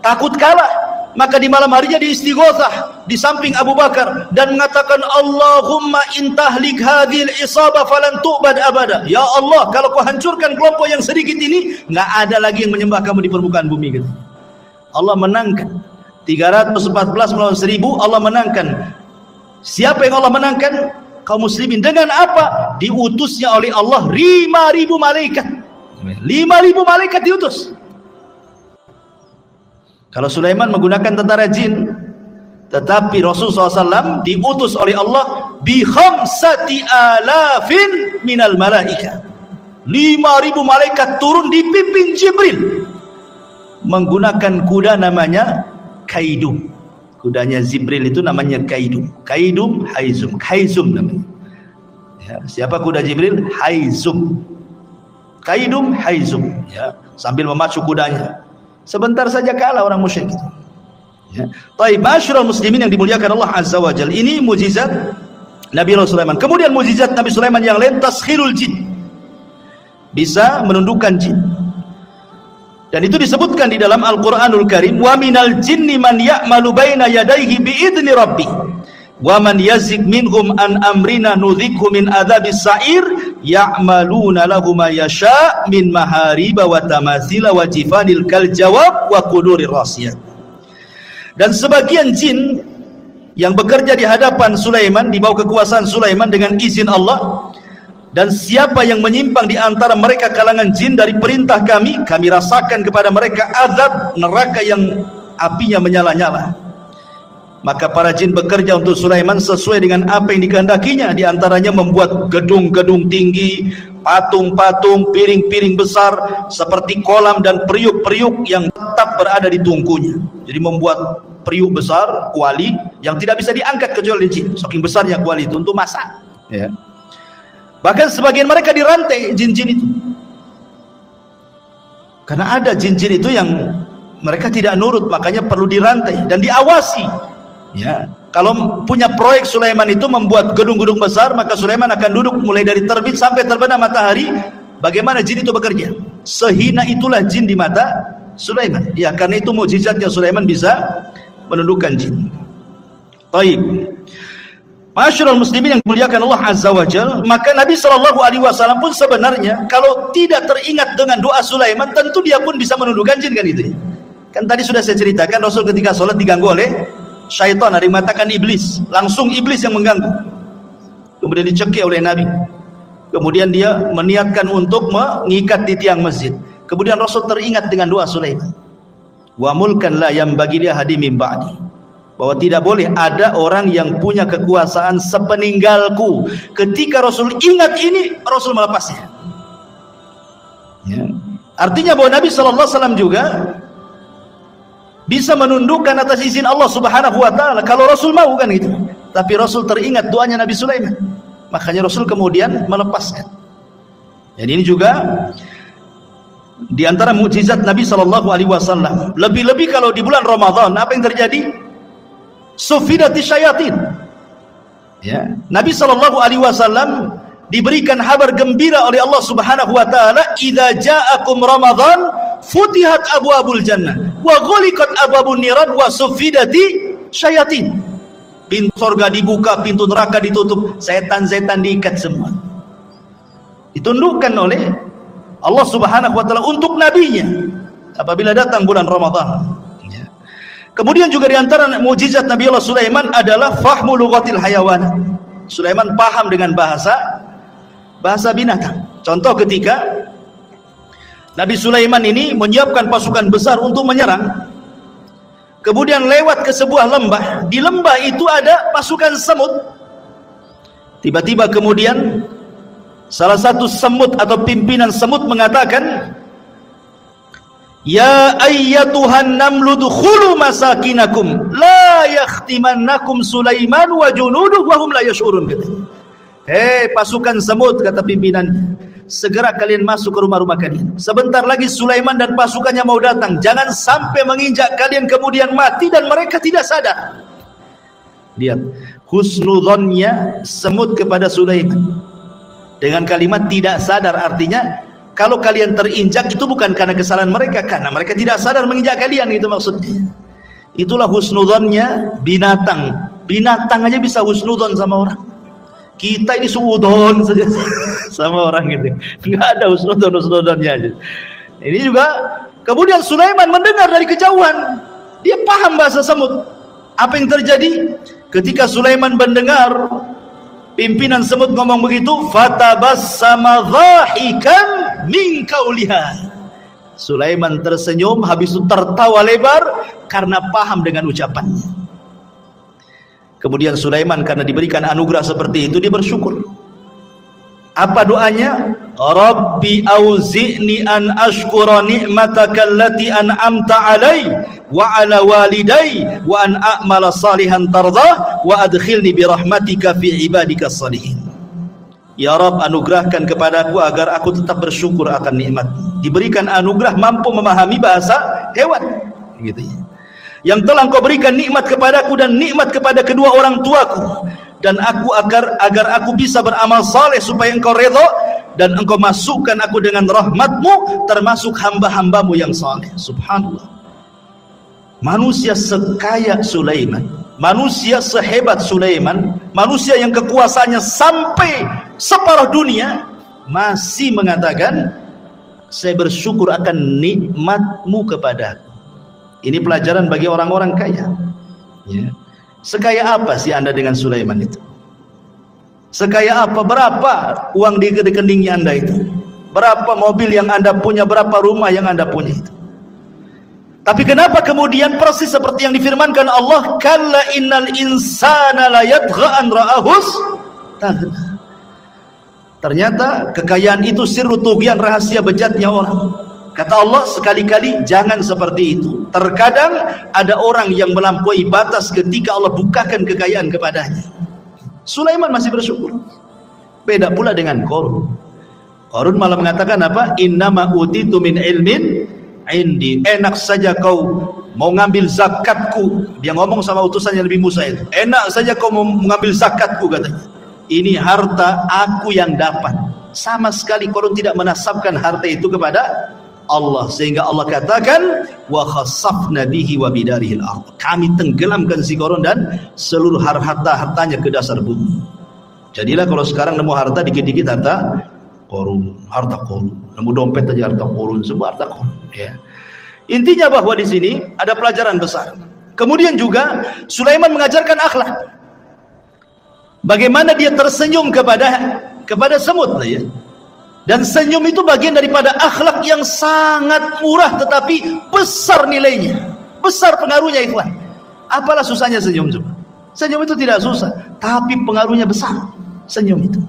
takut kalah. maka di malam harinya diistighotsah di samping Abu Bakar dan mengatakan, Allahumma intahlik hadhil isabah falan tu'bad abada. Ya Allah, kalau kau hancurkan kelompok yang sedikit ini, nggak ada lagi yang menyembah kamu di permukaan bumi. Gitu. Allah menangkan 314 melawan 1000. Allah menangkan. Siapa yang Allah menangkan? Kaum muslimin. Dengan apa? Diutusnya oleh Allah 5.000 malaikat. 5.000 malaikat diutus. Kalau Sulaiman menggunakan tentara jin, tetapi Rasulullah SAW diutus oleh Allah bi 5,000 minal malaika. 5.000 malaikat turun dipimpin Jibril menggunakan kuda namanya Kaidum. Kudanya Jibril itu namanya Kaidum. Kaidum, Haizum. Haizum namanya. Ya, siapa kuda Jibril? Haizum. Kaidum, Haizum. Ya, sambil memacu kudanya. Sebentar saja kalah orang musyrik itu. Ya. Taib, masyarul muslimin yang dimuliakan Allah Azza wa Jalla. Ini mukjizat Nabi Sulaiman. Kemudian mukjizat Nabi Sulaiman yang lain, taskhirul jin. Bisa menundukkan jin. Dan itu disebutkan di dalam Al-Qur'anul Karim, wa minal jinni man ya'malu baina yadayhi bi'idni rabbi wa man yazik minhum an amrina nudhikhu min adzabis sa'ir ya'maluna lahu ma yasha' min mahariba wa tamathila wa jifanil kal jawab wa qudurir rasiyat. Dan sebagian jin yang bekerja di hadapan Sulaiman, di bawah kekuasaan Sulaiman dengan izin Allah, dan siapa yang menyimpang di antara mereka kalangan jin dari perintah kami, kami rasakan kepada mereka azab neraka yang apinya menyala-nyala. Maka para jin bekerja untuk Sulaiman sesuai dengan apa yang dikehendakinya. Di antaranya membuat gedung-gedung tinggi, patung-patung, piring-piring besar seperti kolam dan periuk-periuk yang tetap berada di tungkunya. Jadi membuat periuk besar, kuali yang tidak bisa diangkat kecuali jin. Saking besarnya kuali itu untuk masak. Ya. Bahkan sebagian mereka dirantai jin-jin itu. Karena ada jin-jin itu yang mereka tidak nurut, makanya perlu dirantai dan diawasi. Ya, kalau punya proyek Sulaiman itu membuat gedung-gedung besar, maka Sulaiman akan duduk mulai dari terbit sampai terbenam matahari. Bagaimana jin itu bekerja? Sehina itulah jin di mata Sulaiman. Ya, karena itu mukjizatnya Sulaiman bisa menundukkan jin. Baik. Masyarul muslimin yang dimuliakan Allah Azza wa Jalla, maka Nabi SAW pun sebenarnya kalau tidak teringat dengan doa Sulaiman, tentu dia pun bisa menundukkan jin, kan itu. Kan tadi sudah saya ceritakan, Rasul ketika sholat diganggu oleh syaitan, ada yang mengatakan iblis, langsung iblis yang mengganggu. Kemudian dicekik oleh Nabi. Kemudian dia meniatkan untuk mengikat di tiang masjid. Kemudian Rasul teringat dengan doa Sulaiman. Wa mulkan la yambagi li ahadin min ba'di. Bahwa tidak boleh ada orang yang punya kekuasaan sepeninggalku. Ketika Rasul ingat ini, Rasul melepasnya. Ya. Artinya bahwa Nabi SAW juga bisa menundukkan atas izin Allah Subhanahu wa Ta'ala kalau Rasul mau, kan gitu. Tapi Rasul teringat doanya Nabi Sulaiman, makanya Rasul kemudian melepaskan. Dan ini juga di antara mukjizat Nabi SAW. Lebih-lebih kalau di bulan Ramadan, apa yang terjadi? Sufidati syayatin. Ya, Nabi SAW diberikan kabar gembira oleh Allah Subhanahu wa Ta'ala, idza ja'akum Ramadan futihat abwabul jannah wa ghuliqat abwabun niran wa sufidati syayatin. Pintu surga dibuka, pintu neraka ditutup, setan-setan diikat semua. Ditundukkan oleh Allah Subhanahu wa Ta'ala untuk nabinya apabila datang bulan Ramadan. Kemudian juga di antara mukjizat Nabi Allah Sulaiman adalah fahmu lughatil hayawan. Sulaiman paham dengan bahasa binatang. Contoh ketika Nabi Sulaiman ini menyiapkan pasukan besar untuk menyerang. Kemudian lewat ke sebuah lembah. Di lembah itu ada pasukan semut. Tiba-tiba kemudian salah satu semut atau pimpinan semut mengatakan, ya ayyatuhan namlu dukhulu masakinakum la yakhtimannakum Sulaiman wa junuduhu wa hum la yash'urun. Hei pasukan semut, kata pimpinan, segera kalian masuk ke rumah-rumah kalian. Sebentar lagi Sulaiman dan pasukannya mau datang. Jangan sampai menginjak kalian kemudian mati dan mereka tidak sadar. Lihat husnudzonnya semut kepada Sulaiman dengan kalimat tidak sadar. Artinya kalau kalian terinjak itu bukan karena kesalahan mereka, karena mereka tidak sadar menginjak kalian, gitu maksudnya. Itulah husnudzonnya binatang. Binatang aja bisa husnudzon sama orang. Kita ini suudon saja sama orang gitu. Enggak ada husnudzonnya aja. Ini juga. Kemudian Sulaiman mendengar dari kejauhan. Dia paham bahasa semut. Apa yang terjadi? Ketika Sulaiman mendengar pimpinan semut ngomong begitu, fatabassama dhahikan min qauliha. Sulaiman tersenyum, habis itu tertawa lebar karena paham dengan ucapannya. Kemudian Sulaiman karena diberikan anugerah seperti itu, dia bersyukur. Apa doanya? Rabbi auzi'ni an ashkura ni'mataka allati an'amta alai wa ala walidai wa an a'mala salihan tardah wa adkhilni bi rahmatika fi ibadika salihin. Ya Rabb, anugerahkan kepadaku agar aku tetap bersyukur akan nikmat. Diberikan anugerah mampu memahami bahasa hewan, gitu ya. Yang telah Engkau berikan nikmat kepadaku dan nikmat kepada kedua orang tuaku, dan aku agar aku bisa beramal saleh supaya Engkau redha dan Engkau masukkan aku dengan rahmatmu termasuk hamba-hambamu yang saleh. Subhanallah. Manusia sekaya Sulaiman, manusia sehebat Sulaiman, manusia yang kekuasaannya sampai separuh dunia, masih mengatakan, saya bersyukur akan nikmatmu kepadaku. Ini pelajaran bagi orang-orang kaya, ya. Sekaya apa sih Anda dengan Sulaiman itu? Sekaya apa? Berapa uang di rekeningnya Anda itu? Berapa mobil yang Anda punya? Berapa rumah yang Anda punya itu? Tapi kenapa kemudian persis seperti yang difirmankan Allah, kalla innal insana la yatgha an ra'ahus taghna. Ternyata kekayaan itu sirru tughyan, rahasia bejatnya orang. Kata Allah, sekali-kali jangan seperti itu. Terkadang ada orang yang melampaui batas ketika Allah bukakan kekayaan kepadanya. Sulaiman masih bersyukur. Beda pula dengan Qarun. Qarun malah mengatakan apa? Innama utitu min ilmin indi. Enak saja kau mau ngambil zakatku. Dia ngomong sama utusannya Nabi Musa itu. Enak saja kau mau mengambil zakatku, katanya. Ini harta aku yang dapat. Sama sekali Qarun tidak menasabkan harta itu kepada Allah, sehingga Allah katakan wa khasafna bihi wa bidarihil ardh. Kami tenggelamkan si Qarun dan seluruh harta-hartanya ke dasar bumi. Jadilah kalau sekarang nemu harta dikit-dikit harta Qarun, harta Qarun. Nemu dompet aja harta Qarun, semua harta Qarun, ya. Intinya bahwa di sini ada pelajaran besar. Kemudian juga Sulaiman mengajarkan akhlak. Bagaimana dia tersenyum kepada semut, ya. Dan senyum itu bagian daripada akhlak yang sangat murah tetapi besar nilainya, besar pengaruhnya, ikhwan. Apalah susahnya senyum coba? Senyum itu tidak susah, tapi pengaruhnya besar. Senyum itu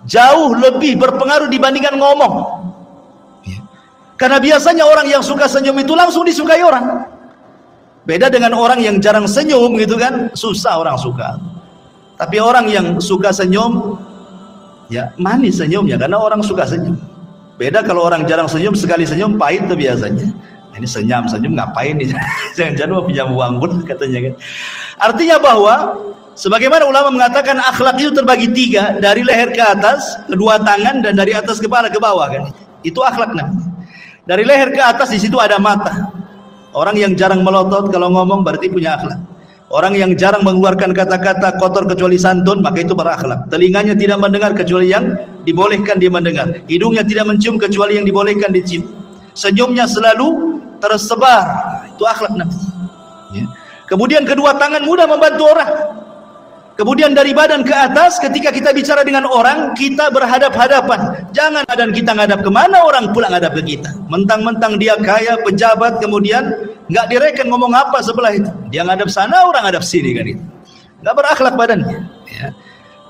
jauh lebih berpengaruh dibandingkan ngomong. Karena biasanya orang yang suka senyum itu langsung disukai orang. Beda dengan orang yang jarang senyum gitu kan, susah orang suka. Tapi orang yang suka senyum, ya manis senyumnya karena orang suka senyum. Beda kalau orang jarang senyum, sekali senyum pahit tuh biasanya. Ini senyum ngapain nih? Jangan-jangan mau pinjam uang pun katanya kan. Artinya bahwa sebagaimana ulama mengatakan akhlak itu terbagi tiga, dari leher ke atas, kedua tangan, dan dari atas kepala ke bawah kan. Itu akhlak namanya. Dari leher ke atas di situ ada mata. Orang yang jarang melotot kalau ngomong berarti punya akhlak. Orang yang jarang mengeluarkan kata-kata kotor kecuali santun, maka itu berakhlak. Telinganya tidak mendengar kecuali yang dibolehkan dia mendengar. Hidungnya tidak mencium kecuali yang dibolehkan dicium. Senyumnya selalu tersebar. Itu akhlak namanya. Ya. Kemudian kedua tangan mudah membantu orang. Kemudian dari badan ke atas, ketika kita bicara dengan orang, kita berhadap-hadapan. Jangan badan kita ngadap kemana, orang pula ngadap ke kita. Mentang-mentang dia kaya, pejabat, kemudian nggak direken ngomong apa sebelah itu. Dia ngadap sana, orang ngadap sini kan itu. Nggak berakhlak badannya. Ya.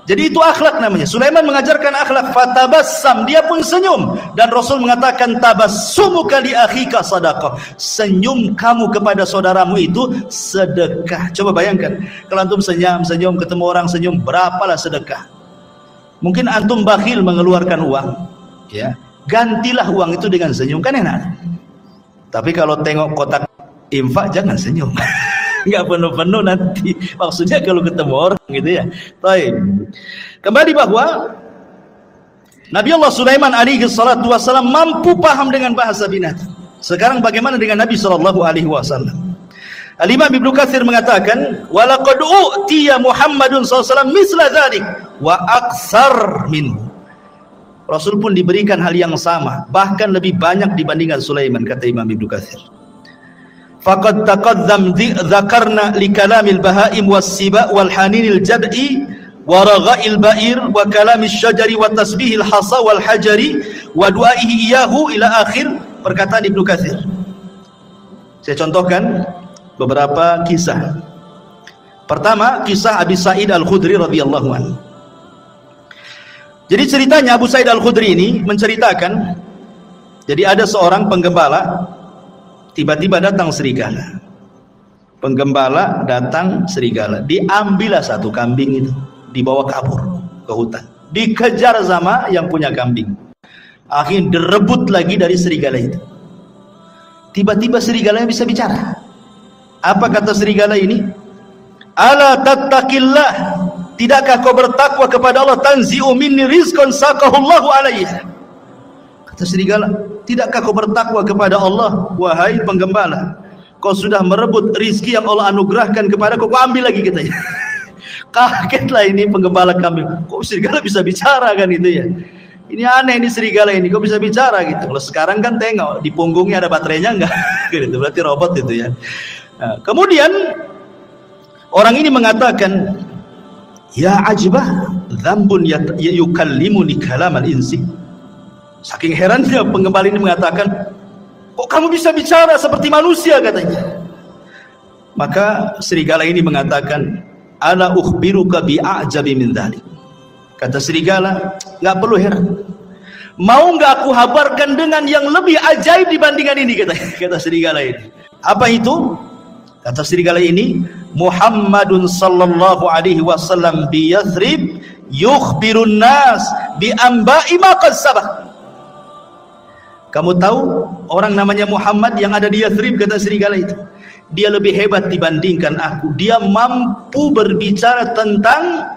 Jadi itu akhlak namanya. Sulaiman mengajarkan akhlak, fatabassam, dia pun senyum. Dan Rasul mengatakan tabassumuka li akhika sadaqah. Senyum kamu kepada saudaramu itu sedekah. Coba bayangkan, kalau antum senyum ketemu orang senyum, berapalah sedekah. Mungkin antum bakhil mengeluarkan uang, ya. Gantilah uang itu dengan senyum, kan enak. Tapi kalau tengok kotak infak jangan senyum. Nggak penuh-penuh nanti. Maksudnya kalau ketemu orang gitu ya. Baik. Kembali bahwa Nabi Allah Sulaiman alaihi salatu wasallam mampu paham dengan bahasa binatang. Sekarang bagaimana dengan Nabi sallallahu alaihi wasallam? Al-Imam Ibnu Katsir mengatakan, walaqad u'tiya Muhammadun SAW misla dzalik wa aksar minhu. Rasul pun diberikan hal yang sama, bahkan lebih banyak dibandingkan Sulaiman, kata Imam Ibnu Katsir. Faqad taqaddam dzakarna li kalamil bahaim was-siba wal haninil jad'i wa ragha'il ba'ir wa kalamil syajari wa tasbihil hasa wal hajari wa du'aihi iyahu ila akhir perkataan Ibnu Katsir. Saya contohkan beberapa kisah. Pertama, kisah Abi Sa'id Al-Khudri radhiyallahu anhu. Jadi ceritanya Abu Sa'id Al-Khudri ini menceritakan, jadi ada seorang penggembala, tiba-tiba datang serigala. Penggembala datang serigala, diambillah satu kambing itu, dibawa kabur ke hutan, dikejar sama yang punya kambing, akhirnya direbut lagi dari serigala itu. Tiba-tiba serigalanya bisa bicara. Apa kata serigala ini? Ala tattaqillah, tidakkah kau bertakwa kepada Allah? Tanzi'u minni rizqan saqahullahu alayya. Kata serigala, tidakkah kau bertakwa kepada Allah, wahai penggembala? Kau sudah merebut rizki yang Allah anugerahkan kepada kau ambil lagi, katanya. Kagetlah ini penggembala kambing. Kok serigala bisa bicara kan itu ya? Ini aneh ini serigala ini, kok bisa bicara gitu. Kalau sekarang kan tengok di punggungnya ada baterainya enggak? Gitu, berarti robot itu ya. Nah, kemudian orang ini mengatakan, ya ajibah dzambun yukallimuni kalamal insi. Saking herannya penggembala ini mengatakan, kok kamu bisa bicara seperti manusia, katanya. Maka serigala ini mengatakan, ala ukhbiruka bi'ajabi min dzalik. Kata serigala, nggak perlu heran. Mau nggak aku habarkan dengan yang lebih ajaib dibandingkan ini, kata serigala ini. Apa itu? Kata serigala ini, Muhammadun sallallahu alaihi wasallam bi Yathrib yukhbirun nas bi amba'i ma qad sabaq. Kamu tahu orang namanya Muhammad yang ada di Yathrib, kata serigala itu. Dia lebih hebat dibandingkan aku. Dia mampu berbicara tentang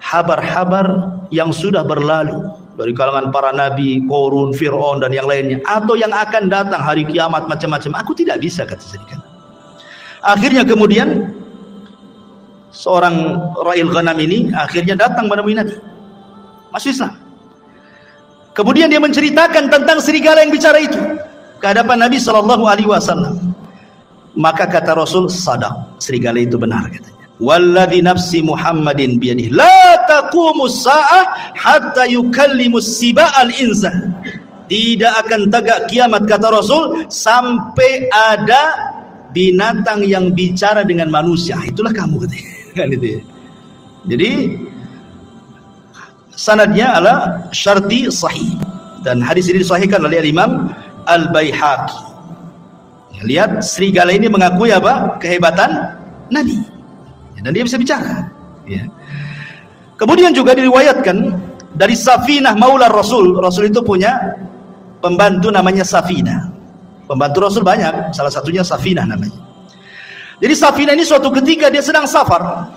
habar-habar yang sudah berlalu dari kalangan para nabi, Qarun, Fir'aun dan yang lainnya, atau yang akan datang hari kiamat, macam-macam. Aku tidak bisa, kata serigala. Akhirnya kemudian seorang ra'il ghanam ini akhirnya datang menemui Nabi, masuk Islam. Kemudian dia menceritakan tentang serigala yang bicara itu ke hadapan Nabi sallallahu alaihi wasallam. Maka kata Rasul, sadaq, serigala itu benar, katanya. Walladzi nafsi Muhammadin biyadihi la taqumus sa'ah hatta yukallimus siba'al insan. Tidak akan tegak kiamat, kata Rasul, sampai ada binatang yang bicara dengan manusia. Itulah kamu, katanya. Kan itu ya. Jadi sanadnya adalah syarti sahih, dan hadis ini disahihkan oleh Imam Al-Baihaqi. Lihat, serigala ini mengakui apa? Kehebatan Nabi, dan dia bisa bicara ya. Kemudian juga diriwayatkan dari Safinah maula Rasul. Rasul itu punya pembantu namanya Safinah. Pembantu Rasul banyak, salah satunya Safinah namanya. Jadi Safinah ini suatu ketika dia sedang safar,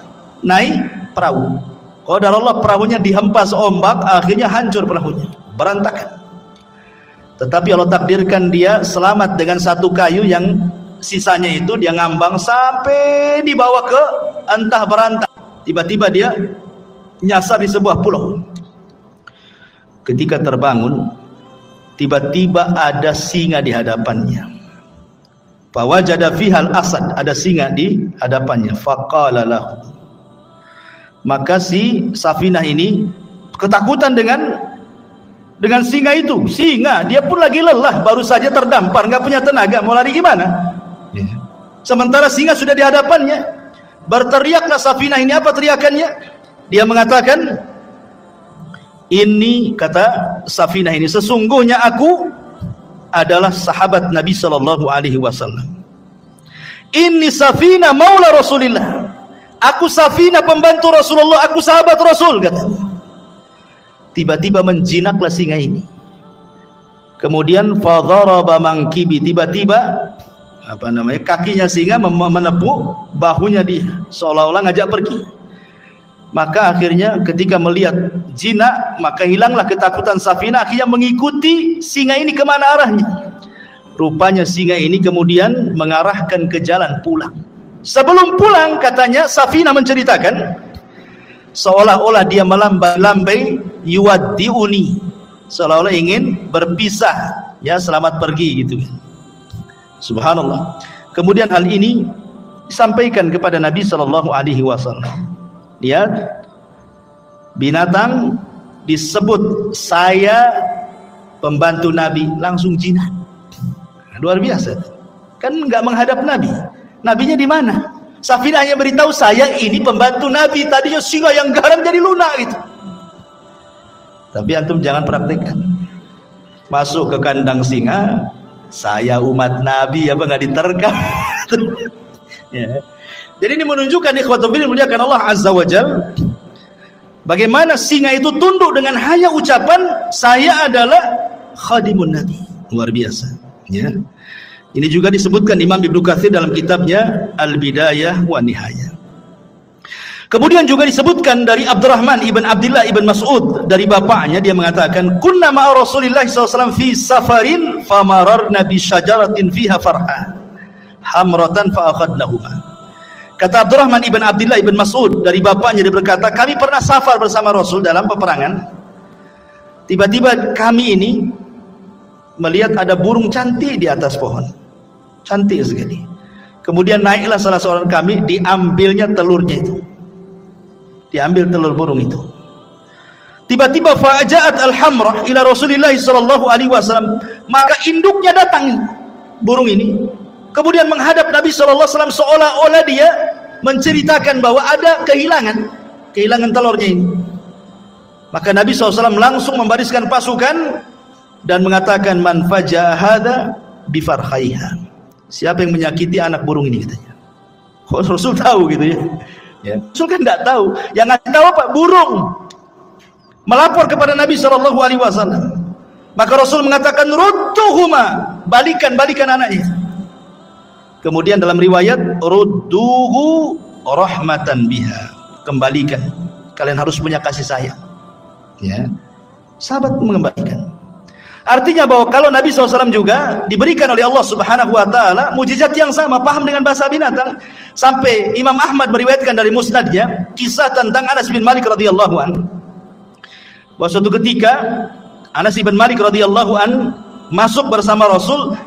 naik perahu. Qadar Allah, perahunya dihempas ombak, akhirnya hancur perahunya, berantakan. Tetapi Allah takdirkan dia selamat dengan satu kayu yang sisanya itu dia ngambang sampai dibawa ke entah berantah. Tiba-tiba dia nyasar di sebuah pulau. Ketika terbangun, tiba-tiba ada singa di hadapannya. Fawajada fihal asad, ada singa di hadapannya. Faqala lahu. Maka si Safinah ini ketakutan dengan singa itu. Singa, dia pun lagi lelah, baru saja terdampar, nggak punya tenaga, mau lari gimana? Sementara singa sudah di hadapannya. Berteriaklah Safinah ini, apa teriakannya? Dia mengatakan, ini, kata Safinah ini, sesungguhnya aku adalah sahabat Nabi sallallahu alaihi wasallam. Ini Safinah maula Rasulillah. Aku Safinah pembantu Rasulullah, aku sahabat Rasul, katanya. Tiba-tiba menjinaklah singa ini. Kemudian fadharaba mangkibi, tiba-tiba kakinya singa menepuk bahunya dia, seolah-olah ngajak pergi. Maka akhirnya ketika melihat jinak, maka hilanglah ketakutan Safinah, akhirnya mengikuti singa ini kemana arahnya. Rupanya singa ini kemudian mengarahkan ke jalan pulang. Sebelum pulang, katanya Safinah menceritakan, seolah-olah dia melambai-lambai yuwaddi'uni, seolah-olah ingin berpisah, ya, selamat pergi gitu. Subhanallah. Kemudian hal ini disampaikan kepada Nabi sallallahu alaihi wasallam. Lihat, binatang disebut saya pembantu Nabi, langsung jinak. Luar biasa. Kan enggak menghadap Nabi. Nabinya di mana? Safinah hanya beritahu, saya ini pembantu Nabi. Tadinya singa yang garang jadi lunak gitu. Tapi antum jangan praktekkan. Masuk ke kandang singa, saya umat Nabi, apa nggak diterkam? Ya. Jadi ini menunjukkan ikhwatul fillah muliakan Allah Azza wa Jalla, bagaimana singa itu tunduk dengan hanya ucapan saya adalah khadimun Nabi. Luar biasa. Ya. Ini juga disebutkan Imam Ibnu Katsir dalam kitabnya Al-Bidayah wa Nihayah. Kemudian juga disebutkan dari Abdurrahman ibn Abdullah ibn Mas'ud, dari bapaknya, dia mengatakan, kunna ma'a Rasulillah SAW fi safarin famararna bi syajaratin fiha farha hamratan fa akhadnahuma. Kata Abdurrahman ibn Abdullah ibn Mas'ud, dari bapaknya, dia berkata, kami pernah safar bersama Rasul dalam peperangan. Tiba-tiba kami ini melihat ada burung cantik di atas pohon, cantik sekali. Kemudian naiklah salah seorang kami, diambilnya telurnya itu, diambil telur burung itu. Tiba-tiba fa'aja'at al-hamrah ila Rasulillah sallallahu alaihi wasallam, maka induknya datang, burung ini, kemudian menghadap Nabi sallallahu alaihi wasallam, seolah-olah dia menceritakan bahwa ada kehilangan telurnya ini. Maka Nabi SAW langsung membariskan pasukan dan mengatakan, man faja'a hadza bi farhaiha, siapa yang menyakiti anak burung ini, katanya. Rasul tahu gitu ya. Ya. Rasul kan tidak tahu, yang ngasih tahu apa? Burung. Melapor kepada Nabi sallallahu alaihi wasallam. Maka Rasul mengatakan, rudduhuma, balikan anaknya. Kemudian dalam riwayat, rudduhu rahmatan biha, kembalikan, kalian harus punya kasih sayang. Ya. Sahabat mengembalikan. Artinya bahwa kalau Nabi SAW juga diberikan oleh Allah Subhanahu wa Ta'ala mujizat yang sama, paham dengan bahasa binatang. Sampai Imam Ahmad meriwayatkan dari musnadnya kisah tentang Anas bin Malik radhiyallahu anhu, bahwa suatu ketika Anas bin Malik radhiyallahu anhu masuk bersama Rasul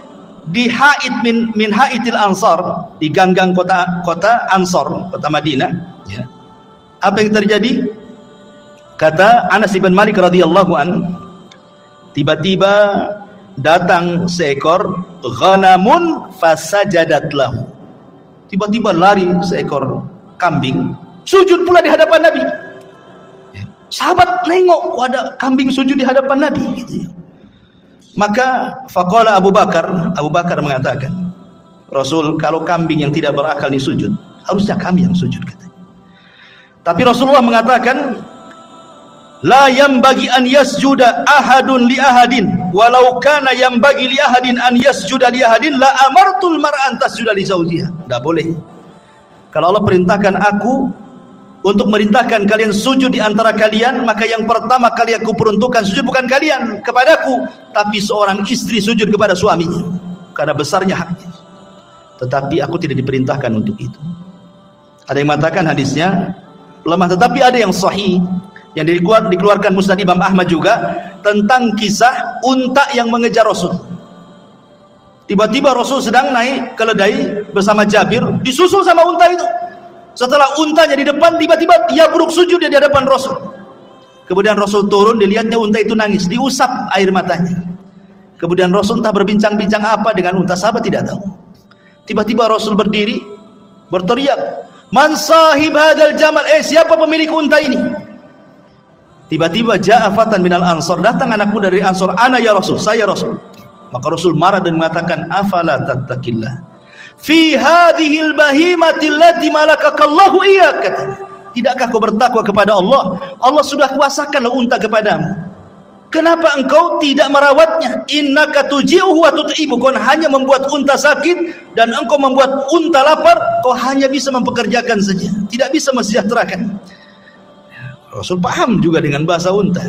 di haid min haidil Ansar, di ganggang kota Ansar, kota Madinah. Ya. Apa yang terjadi? Kata Anas bin Malik radhiyallahu anhu, tiba-tiba datang seekor ghanamun fasajadat lahu. Tiba-tiba lari seekor kambing, sujud pula di hadapan Nabi. Sahabat nengok, ada kambing sujud di hadapan Nabi gitu. Maka faqala Abu Bakar mengatakan, Rasul, kalau kambing yang tidak berakal ini sujud, harusnya kami yang sujud, katanya. Tapi Rasulullah mengatakan, la yambagi an yasjuda ahadun li ahadin walau kana yambagi li ahadin an yasjuda li ahadin la amartul mar'an tasjuda li zawjiha. Enggak boleh. Kalau Allah perintahkan aku untuk merintahkan kalian sujud di antara kalian, maka yang pertama kali aku peruntukkan sujud bukan kalian kepadaku, tapi seorang istri sujud kepada suaminya, karena besarnya haknya. Tetapi aku tidak diperintahkan untuk itu. Ada yang mengatakan hadisnya lemah, tetapi ada yang sahih yang dikeluarkan Musnad Imam Ahmad juga tentang kisah unta yang mengejar Rasul. Tiba-tiba Rasul sedang naik keledai bersama Jabir, disusul sama unta itu. Setelah untanya di depan, tiba-tiba dia buruk sujud di hadapan Rasul. Kemudian Rasul turun, dilihatnya unta itu nangis, diusap air matanya. Kemudian Rasul entah berbincang-bincang apa dengan unta, sahabat tidak tahu. Tiba-tiba Rasul berdiri, berteriak, man sahib hadal jamal, siapa pemilik unta ini? Tiba-tiba ja'a fatan minal ansar, datang anak muda dari Ansar, ana ya Rasul, saya Rasul. Maka Rasul marah dan mengatakan, afala tattaqillah fi hadhil bahimati allati malakakallahu iyyak, katanya. Tidakkah kau bertakwa kepada Allah? Allah sudah kuasakan unta kepadamu. Kenapa engkau tidak merawatnya? Innaka tuji'uhu wa tut'ibu, kau hanya membuat unta sakit dan engkau membuat unta lapar, kau hanya bisa mempekerjakan saja, tidak bisa mensejahterakan. Rasul paham juga dengan bahasa unta.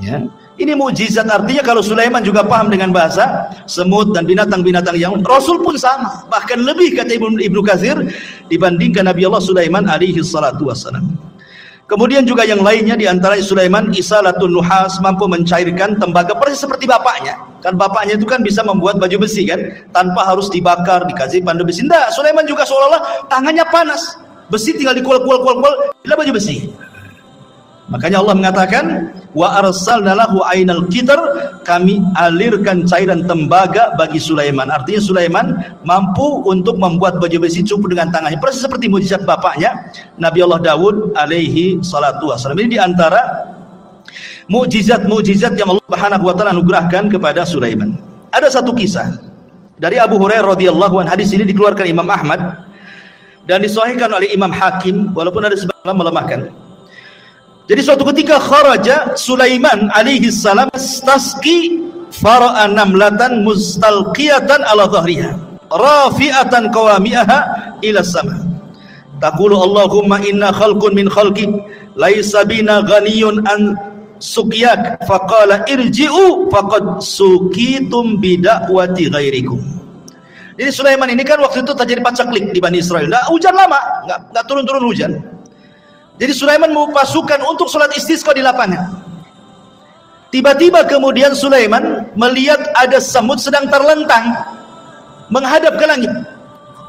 Ya. Ini mukjizat, artinya kalau Sulaiman juga paham dengan bahasa semut dan binatang-binatang yang Rasul pun sama, bahkan lebih kata Ibnu Katsir dibandingkan Nabi Allah Sulaiman alaihi salatu wassalam. Kemudian juga yang lainnya di antara Sulaiman isalatun nuhas, mampu mencairkan tembaga persis seperti bapaknya. Kan bapaknya itu kan bisa membuat baju besi kan, tanpa harus dibakar, dikasih pandu besi. Enggak, Sulaiman juga seolah-olah tangannya panas. Besi tinggal dikual-kual, jadi baju besi. Makanya Allah mengatakan wa arsalna lahu ainal qitr, kami alirkan cairan tembaga bagi Sulaiman. Artinya Sulaiman mampu untuk membuat baju besi cukup dengan tangannya, persis seperti mukjizat bapaknya Nabi Allah Daud alaihi salatu wasallam. Ini di antara mukjizat-mukjizat yang Allah Subhanahu wa taala anugerahkan kepada Sulaiman. Ada satu kisah dari Abu Hurairah radhiyallahu anhu. Hadis ini dikeluarkan Imam Ahmad dan disahihkan oleh Imam Hakim, walaupun ada sebagian melemahkan. Jadi suatu ketika kharaja Sulaiman alaihi salam tasqi fara'a namlatan mustalqiyatan ala dhahriha rafi'atan qawami'aha ila sama taqulu Allahumma inna khalqun min khalqik laisa bina ghaniyun an suqyak faqala irji'u faqad suqitum bida'wati ghairikum. Jadi Sulaiman ini kan waktu itu terjadi pacaklik di Bani Israel. Enggak hujan lama, enggak turun-turun hujan. Jadi Sulaiman mau pasukan untuk sholat istisqa di lapangan. Tiba-tiba kemudian Sulaiman melihat ada semut sedang terlentang menghadap ke langit.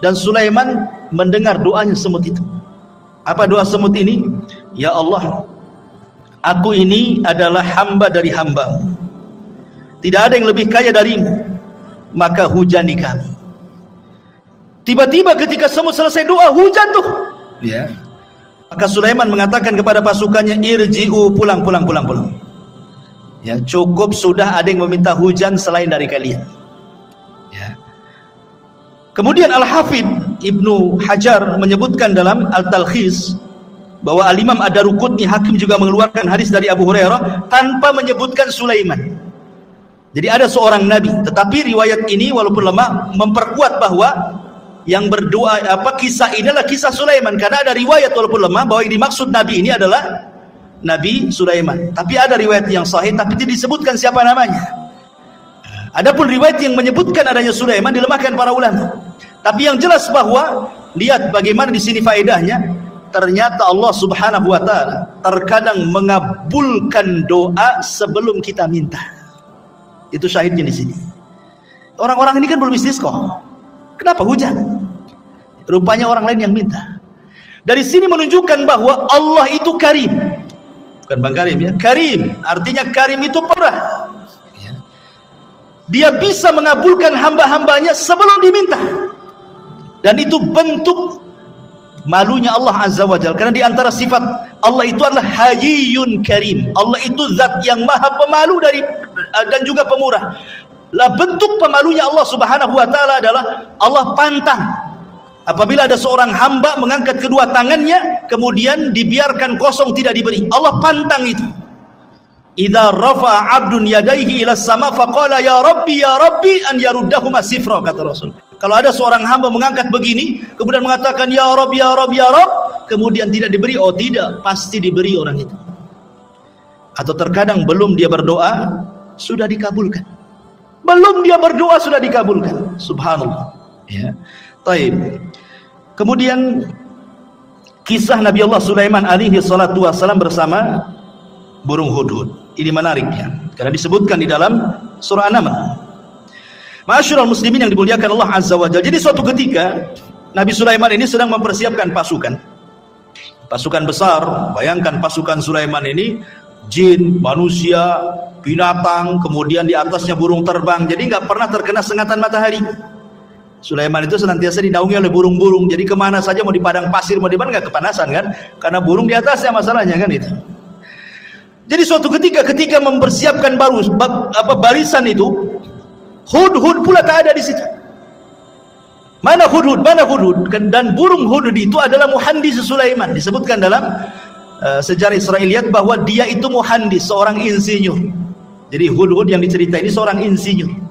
Dan Sulaiman mendengar doanya semut itu. Apa doa semut ini? Ya Allah, aku ini adalah hamba dari hamba-Mu. Tidak ada yang lebih kaya darimu, maka hujani kami. Tiba-tiba ketika semut selesai doa, hujan tuh. Ya. Maka Sulaiman mengatakan kepada pasukannya, irji'u, pulang. Ya, cukup sudah, ada yang meminta hujan selain dari kalian. Ya. Kemudian Al-Hafidh Ibnu Hajar menyebutkan dalam Al-Talkhis bahwa Al-Imam Ad-Daruqutni Hakim juga mengeluarkan hadis dari Abu Hurairah tanpa menyebutkan Sulaiman. Jadi ada seorang nabi, tetapi riwayat ini walaupun lemah memperkuat bahwa yang berdoa kisah ini adalah kisah Sulaiman, karena ada riwayat walaupun lemah bahwa yang dimaksud nabi ini adalah Nabi Sulaiman. Tapi ada riwayat yang sahih tapi tidak disebutkan siapa namanya. Adapun riwayat yang menyebutkan adanya Sulaiman dilemahkan para ulama. Tapi yang jelas bahwa lihat bagaimana di sini faedahnya, ternyata Allah Subhanahu wa taala terkadang mengabulkan doa sebelum kita minta. Itu syahidnya di sini. Orang-orang ini kan belum istisqa. Kenapa hujan? Rupanya orang lain yang minta. Dari sini menunjukkan bahwa Allah itu karim. Bukan Bang Karim ya, karim. Artinya karim itu pemurah. Dia bisa mengabulkan hamba-hambanya sebelum diminta. Dan itu bentuk malunya Allah Azza wa Jalla. Karena di antara sifat Allah itu adalah Hayyun Karim. Allah itu zat yang maha pemalu dan juga pemurah. Lah bentuk pemalunya Allah Subhanahu wa taala adalah Allah pantang apabila ada seorang hamba mengangkat kedua tangannya kemudian dibiarkan kosong tidak diberi. Allah pantang itu. Idza rafa'a 'abdun yadayhi ila sama faqala ya rabbi an yaruddahuma sifra, kata Rasul. Kalau ada seorang hamba mengangkat begini kemudian mengatakan ya Rabb, kemudian tidak diberi, oh tidak, pasti diberi orang itu. Atau terkadang belum dia berdoa sudah dikabulkan. Belum dia berdoa sudah dikabulkan. Subhanallah. Ya. Taib. Kemudian kisah Nabi Allah Sulaiman alaihi salatu wasallam bersama burung hudhud. Ini menariknya karena disebutkan di dalam surah An-Naml. Ma'asyiral muslimin yang dimuliakan Allah Azza wa Jalla. Jadi suatu ketika Nabi Sulaiman ini sedang mempersiapkan pasukan. Pasukan besar. Bayangkan pasukan Sulaiman ini jin, manusia, binatang, kemudian di atasnya burung terbang. Jadi nggak pernah terkena sengatan matahari. Sulaiman itu senantiasa dinaungi oleh burung-burung. Jadi kemana saja, mau di padang pasir, mau di mana, nggak kepanasan kan? Karena burung di atasnya masalahnya kan itu. Jadi suatu ketika mempersiapkan barisan itu, hudhud pula tak ada di situ. Mana hudhud? Dan burung hudhud itu adalah muhandis Sulaiman. Disebutkan dalam sejarah Israiliyat bahwa dia itu muhandis, seorang insinyur. Jadi hudhud yang diceritain ini seorang insinyur.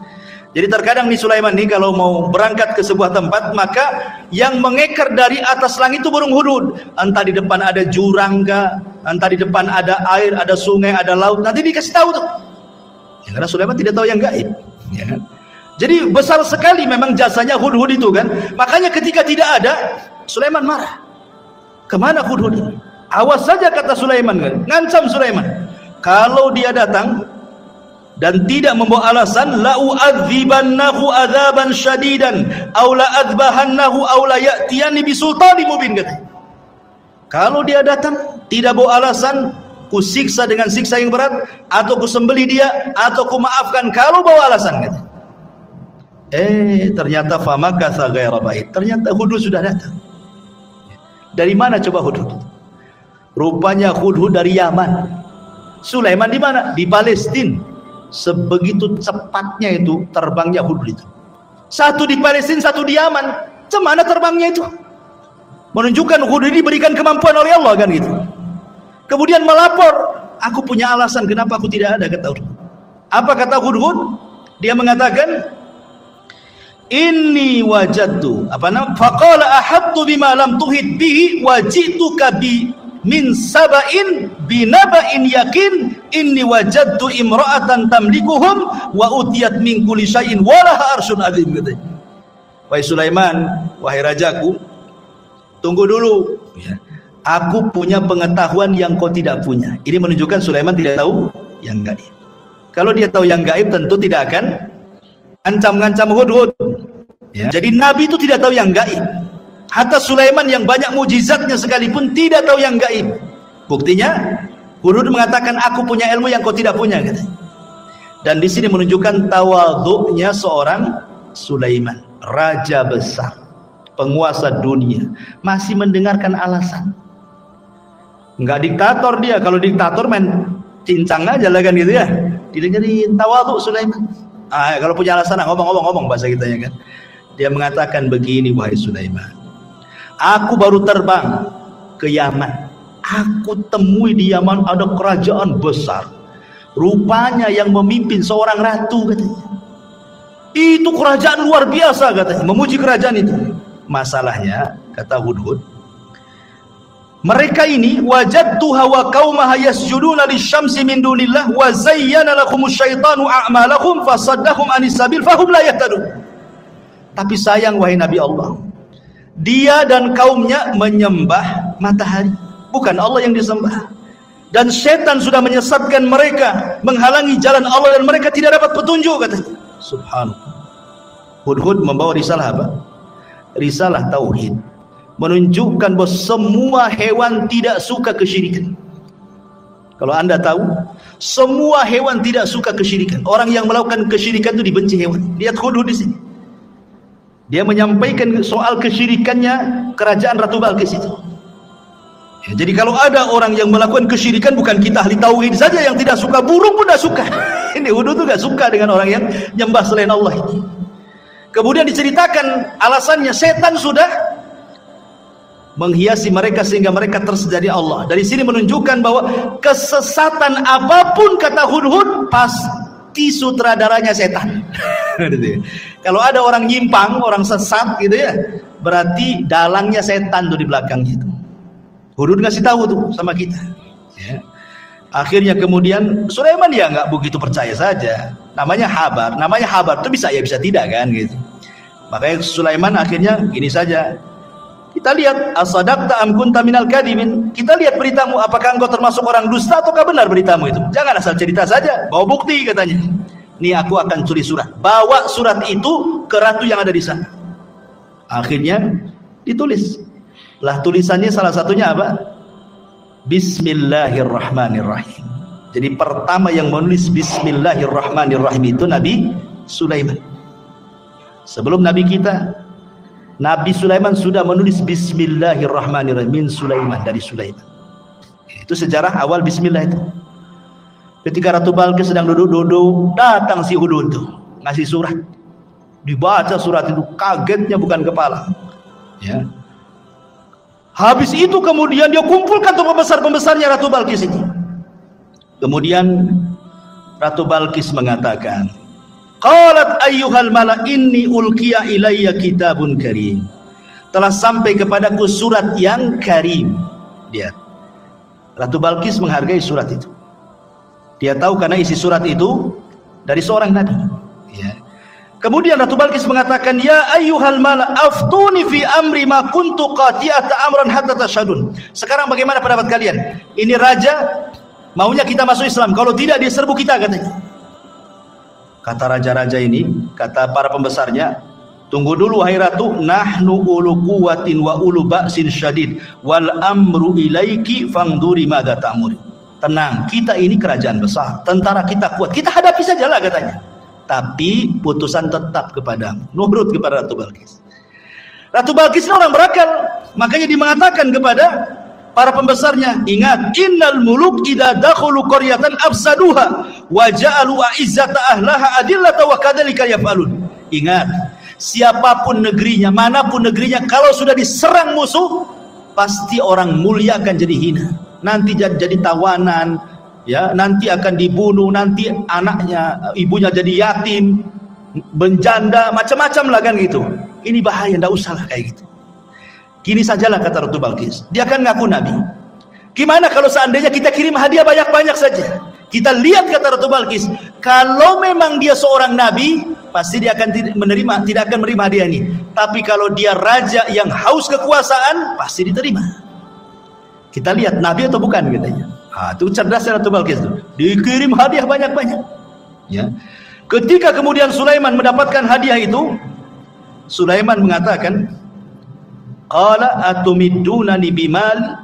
Jadi terkadang nih Sulaiman nih kalau mau berangkat ke sebuah tempat, maka yang mengekar dari atas langit itu burung hudhud. Entah di depan ada jurang kah, entah di depan ada air, ada sungai, ada laut, nanti dikasih tahu tuh. Ya, karena Sulaiman tidak tahu yang gaib. Ya. Jadi besar sekali memang jasanya Hudhud itu kan. Makanya ketika tidak ada, Sulaiman marah. Kemana Hudhud ini? Awas saja kata Sulaiman kan. Ngancam Sulaiman. Kalau dia datang dan tidak membawa alasan, la u'adzibannahu adzaban syadidan aw la adzbahannahu aw la ya'tiyani bisultanin mubin kata. Kalau dia datang tidak bawa alasan, ku siksa dengan siksa yang berat, atau ku sembelih dia, atau ku maafkan kalau bawa alasan kata. Ternyata famakatha ghaira ba'id. Ternyata Hudhud sudah datang. Dari mana coba Hudhud? Rupanya Hudhud dari Yaman. Sulaiman di mana? Di Palestina. Sebegitu cepatnya itu terbangnya Hudhud itu. Satu di Palestina, satu di Yaman. Cemana terbangnya itu? Menunjukkan Hudhud ini diberikan kemampuan oleh Allah kan gitu. Kemudian melapor, aku punya alasan kenapa aku tidak ada, kata Hudhud. Apa kata Hudhud? Dia mengatakan, inni wajadtu faqala ahattu bima lam tuhit bihi wajituka bi min saba'in binaba'in yakin inni wajadtu imra'atan tamlikuhum wa utiyat min kulli syai'in walaha arsyun azim. Wahai Sulaiman, wahai rajaku, tunggu dulu ya. Aku punya pengetahuan yang kau tidak punya. Ini menunjukkan Sulaiman tidak tahu yang gaib. Kalau dia tahu yang gaib tentu tidak akan ancam-ngancam Hudhud ya. Jadi Nabi itu tidak tahu yang gaib. Hatta Sulaiman yang banyak mujizatnya sekalipun tidak tahu yang gaib. Buktinya Hudhud mengatakan aku punya ilmu yang kau tidak punya kata. Dan di sini menunjukkan tawadhu'nya seorang Sulaiman, raja besar, penguasa dunia, masih mendengarkan alasan. Enggak diktator dia. Kalau diktator main cincang aja lah kan gitu ya. Didengerin tawadhu Sulaiman. Kalau punya alasan ngomong bahasa kita ya kan. Dia mengatakan begini, wahai Sulaiman, aku baru terbang ke Yaman. Aku temui di Yaman ada kerajaan besar. Rupanya yang memimpin seorang ratu katanya. Itu kerajaan luar biasa katanya. Memuji kerajaan itu. Masalahnya kata Hudhud, mereka ini wajadtuha wa qaumaha yasjuduna lisyamsi min dunillah wa zayyana lahumus syaitanu a'malahum fasaddahum anis sabil fahum la yahtadun. Tapi sayang wahai Nabi Allah, dia dan kaumnya menyembah matahari, bukan Allah yang disembah. Dan setan sudah menyesatkan mereka, menghalangi jalan Allah dan mereka tidak dapat petunjuk katanya. Subhanallah. Hudhud membawa risalah apa? Risalah tauhid, menunjukkan bahwa semua hewan tidak suka kesyirikan. Kalau anda tahu, semua hewan tidak suka kesyirikan. Orang yang melakukan kesyirikan itu dibenci hewan. Lihat Hudhud di sini. Dia menyampaikan soal kesyirikannya kerajaan Ratu Balqis itu. Ya, jadi kalau ada orang yang melakukan kesyirikan, bukan kita ahli tauhid saja yang tidak suka, burung pun tidak suka. Ini Hudhud itu tidak suka dengan orang yang nyembah selain Allah ini. Kemudian diceritakan alasannya, setan sudah menghiasi mereka sehingga mereka tersedari Allah. Dari sini menunjukkan bahwa kesesatan apapun kata Hudhud pasti sutradaranya setan. Kalau ada orang nyimpang, orang sesat gitu ya, berarti dalangnya setan tuh di belakang itu. Hudhud ngasih tahu tuh sama kita. Ya. Akhirnya kemudian Sulaiman ya nggak begitu percaya saja. Namanya habar itu bisa ya bisa tidak kan gitu. Makanya Sulaiman akhirnya gini saja. Kita lihat asadaqta am kunta minal kadhibin. Kita lihat beritamu, apakah engkau termasuk orang dusta ataukah benar beritamu itu? Jangan asal cerita saja, bawa bukti katanya. Nih aku akan tulis surat. Bawa surat itu ke ratu yang ada di sana. Akhirnya ditulis. Lah tulisannya salah satunya apa? Bismillahirrahmanirrahim. Jadi pertama yang menulis Bismillahirrahmanirrahim itu Nabi Sulaiman. Sebelum Nabi kita, Nabi Sulaiman sudah menulis Bismillahirrahmanirrahim min Sulaiman, dari Sulaiman. Itu sejarah awal Bismillah itu. Ketika Ratu Balqis sedang duduk-duduk, datang si Hudhud itu ngasih surat. Dibaca surat itu, kagetnya bukan kepala. Ya. Habis itu kemudian dia kumpulkan tuh pembesar-pembesarnya Ratu Balqis itu. Kemudian Ratu Balqis mengatakan, qalat ayyuhal mala inni ulqiya ilayya kitabun karim. Telah sampai kepadaku surat yang karim. Lihat. Ratu Balqis menghargai surat itu. Dia tahu karena isi surat itu dari seorang nabi. Ya. Kemudian Ratu Balqis mengatakan, ya ayyuhal mala aftuni fi amri ma kuntu qati'ata amran hatta tashhadun. Sekarang bagaimana pendapat kalian? Ini raja maunya kita masuk Islam, kalau tidak dia serbu kita katanya. Kata raja-raja ini, kata para pembesarnya, tunggu dulu hai ratu, nahnu ulu quwwatin wa ulu ba'sin syadid wal amru ilaiki fangduri madza ta'muri. Tenang, kita ini kerajaan besar, tentara kita kuat, kita hadapi sajalah katanya. Tapi putusan tetap kepadamu, nurut kepada Ratu Balqis. Ratu Balqis ini orang berakal, makanya dia mengatakan kepada para pembesarnya, ingat, innal muluk idza dakhulu qaryatan afsaduha wa ja'alu a'izzata ahlaha adillata wa kadzalika yaf'alun. Ingat, siapapun negerinya, manapun negerinya, kalau sudah diserang musuh, pasti orang mulia akan jadi hina. Nanti jadi tawanan, ya, nanti akan dibunuh, nanti anaknya, ibunya jadi yatim, menjanda, macam-macam lah kan gitu. Ini bahaya, enggak usah lah kayak gitu. Gini sajalah kata Ratu Balqis, dia akan ngaku nabi. Gimana kalau seandainya kita kirim hadiah banyak-banyak saja? Kita lihat kata Ratu Balqis, kalau memang dia seorang nabi, pasti dia akan tidak akan menerima hadiah ini. Tapi kalau dia raja yang haus kekuasaan, pasti diterima. Kita lihat nabi atau bukan katanya. Itu cerdas Ratu Balqis itu. Dikirim hadiah banyak-banyak. Ya. Ketika kemudian Sulaiman mendapatkan hadiah itu, Sulaiman mengatakan, qala atumiddunani bimal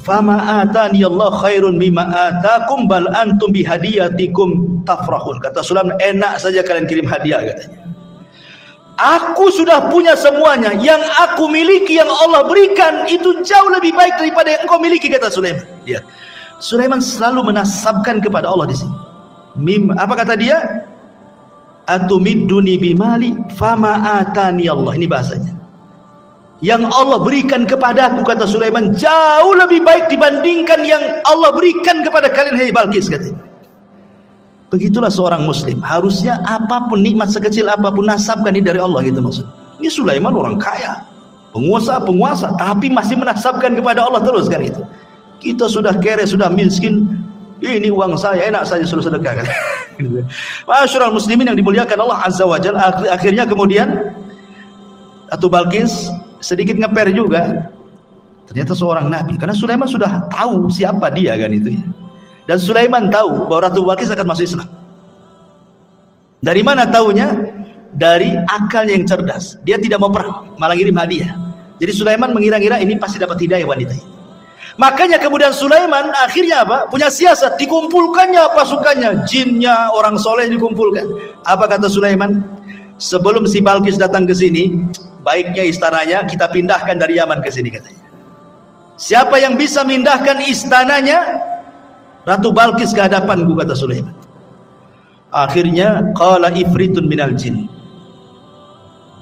fama atani Allah khairun mimma atakum bal antum bihadiyatikum tafrahun. Kata Sulaiman, enak saja kalian kirim hadiah katanya. Aku sudah punya semuanya, yang aku miliki, yang Allah berikan itu jauh lebih baik daripada yang engkau miliki, kata Sulaiman. Ya. Sulaiman selalu menasabkan kepada Allah di sini. Apa kata dia? Atumidduni bimali fama atani Allah. Ini bahasanya. Yang Allah berikan kepadaku, kata Sulaiman, jauh lebih baik dibandingkan yang Allah berikan kepada kalian, hai Balqis, katanya. Begitulah seorang muslim, harusnya apapun nikmat sekecil apapun nasabkan ini dari Allah gitu maksud. Ini Sulaiman orang kaya, penguasa, tapi masih menasabkan kepada Allah terus kan itu. Kita sudah kere, sudah miskin, ini uang saya, enak saja suruh sedekah kan. Masyaallah muslimin yang dimuliakan Allah Azza wa Jalla. Akhirnya kemudian Ratu Balqis sedikit ngeper juga. Ternyata seorang nabi, karena Sulaiman sudah tahu siapa dia kan itu ya. Dan Sulaiman tahu bahwa Ratu Balqis akan masuk Islam. Dari mana taunya? Dari akalnya yang cerdas. Dia tidak mau perang, malah ngirim hadiah. Jadi Sulaiman mengira-ngira ini pasti dapat hidayah wanita ini. Makanya kemudian Sulaiman akhirnya apa? Punya siasat, dikumpulkannya pasukannya, jinnya, orang soleh dikumpulkan. Apa kata Sulaiman? Sebelum si Balqis datang ke sini, baiknya istananya kita pindahkan dari Yaman ke sini katanya. Siapa yang bisa mindahkan istananya Ratu Balqis ke hadapanku, kata Sulaiman. Akhirnya qala ifritun minal jin.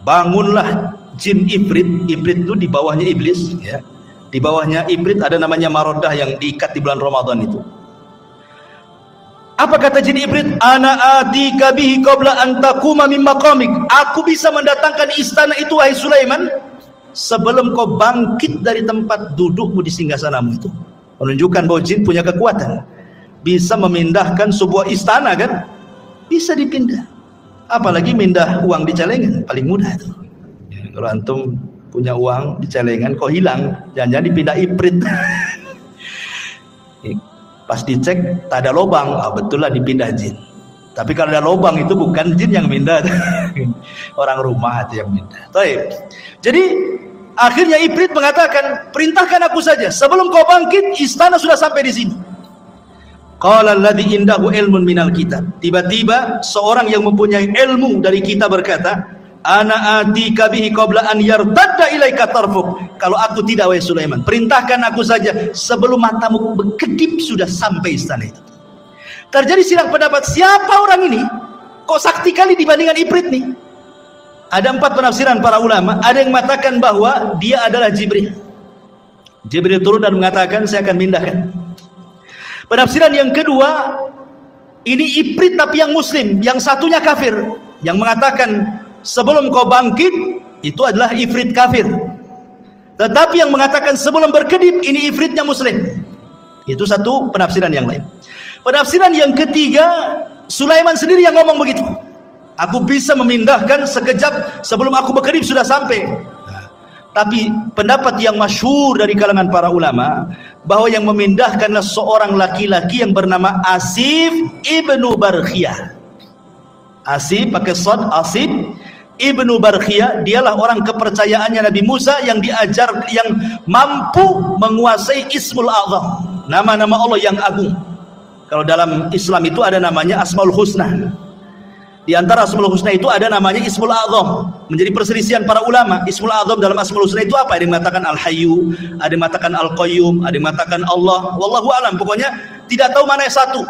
Bangunlah jin ifrit. Ifrit itu di bawahnya iblis ya. Di bawahnya ifrit ada namanya Marodah yang diikat di bulan Ramadan itu. Apa kata jin ifrit? Ana atika bihi qabla an taquma min maqamik. Aku bisa mendatangkan istana itu wahai Sulaiman sebelum kau bangkit dari tempat dudukmu di singgasanamu itu. Menunjukkan bahwa jin punya kekuatan, bisa memindahkan sebuah istana kan, bisa dipindah. Apalagi mindah uang di celengan, paling mudah itu ya, kalau antum punya uang di celengan kok hilang, jangan-jangan dipindah ifrit. Pas dicek tak ada lubang, betul lah dipindah jin. Tapi kalau ada lubang itu bukan jin yang mindah, orang rumah itu yang mindah. Jadi akhirnya ifrit mengatakan, perintahkan aku saja sebelum kau bangkit, istana sudah sampai di sini. Qala alladhi indahu ilmun minal kitab. Tiba-tiba seorang yang mempunyai ilmu dari kita berkata, ana atika bihi qabla an yartadda ilaika tarfuk. Kalau aku tidak, wahai Sulaiman, perintahkan aku saja sebelum matamu berkedip sudah sampai istana itu. Terjadi silang pendapat, siapa orang ini? Kok sakti kali dibandingkan ifrit nih? Ada 4 penafsiran para ulama. Ada yang mengatakan bahwa dia adalah Jibril. Jibril turun dan mengatakan, saya akan mindahkan. Penafsiran yang kedua, ini ifrit tapi yang muslim, yang satunya kafir, yang mengatakan sebelum kau bangkit itu adalah ifrit kafir. Tetapi yang mengatakan sebelum berkedip ini ifritnya muslim. Itu satu penafsiran yang lain. Penafsiran yang ketiga, Sulaiman sendiri yang ngomong begitu. Aku bisa memindahkan sekejap sebelum aku berkedip sudah sampai. Tapi pendapat yang masyhur dari kalangan para ulama bahwa yang memindahkanlah seorang laki-laki yang bernama Asif ibnu Barkhiyah. Asif pakai shad, Asif ibnu Barkhiyah, dialah orang kepercayaannya Nabi Musa yang diajar, yang mampu menguasai Ismul A'zam, nama-nama Allah yang agung. Kalau dalam Islam itu ada namanya Asmaul Husna. Di antara Asmaul Husna itu ada namanya Ismul A'zam. Menjadi perselisihan para ulama. Ismul A'zam dalam Asmaul Husna itu apa? Ada yang mengatakan Al-Hayyu, ada yang mengatakan Al-Qayyum, ada yang mengatakan Allah. Wallahu alam. Pokoknya tidak tahu mana yang satu.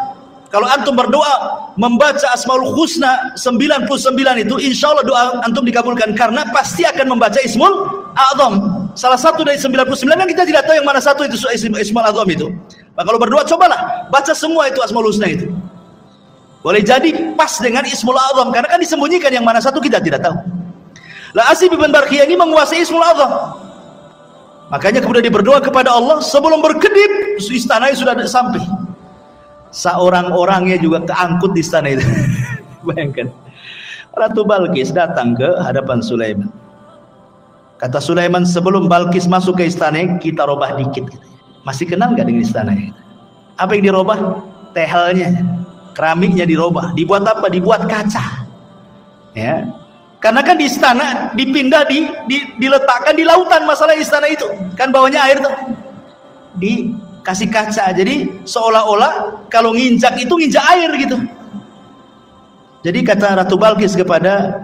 Kalau antum berdoa membaca Asmaul Husna 99 itu, insya Allah doa antum dikabulkan, karena pasti akan membaca Ismul A'zam. Salah satu dari 99 yang kita tidak tahu yang mana satu itu Ismul A'zam itu. Nah, kalau berdoa cobalah baca semua itu Asmaul Husna itu. Boleh jadi pas dengan Ismul A'zam, karena kan disembunyikan yang mana satu kita tidak tahu. Lah Asif bin Barkhiyah ini menguasai Ismul A'zam. Makanya kemudian dia berdoa kepada Allah sebelum berkedip istananya sudah sampai. Seorang-orangnya juga keangkut di istana itu. Bayangkan. Ratu Balkis datang ke hadapan Sulaiman. Kata Sulaiman, sebelum Balkis masuk ke istana, kita robah dikit. Masih kenal nggak dengan istananya? Apa yang dirobah? Tehelnya, keramiknya dirobah. Dibuat apa? Dibuat kaca. Ya. Karena kan di istana dipindah, diletakkan di lautan, masalah istana itu. Kan bawahnya air tuh. Dikasih kaca. Jadi seolah-olah kalau nginjak itu nginjak air gitu. Jadi kata Ratu Balkis kepada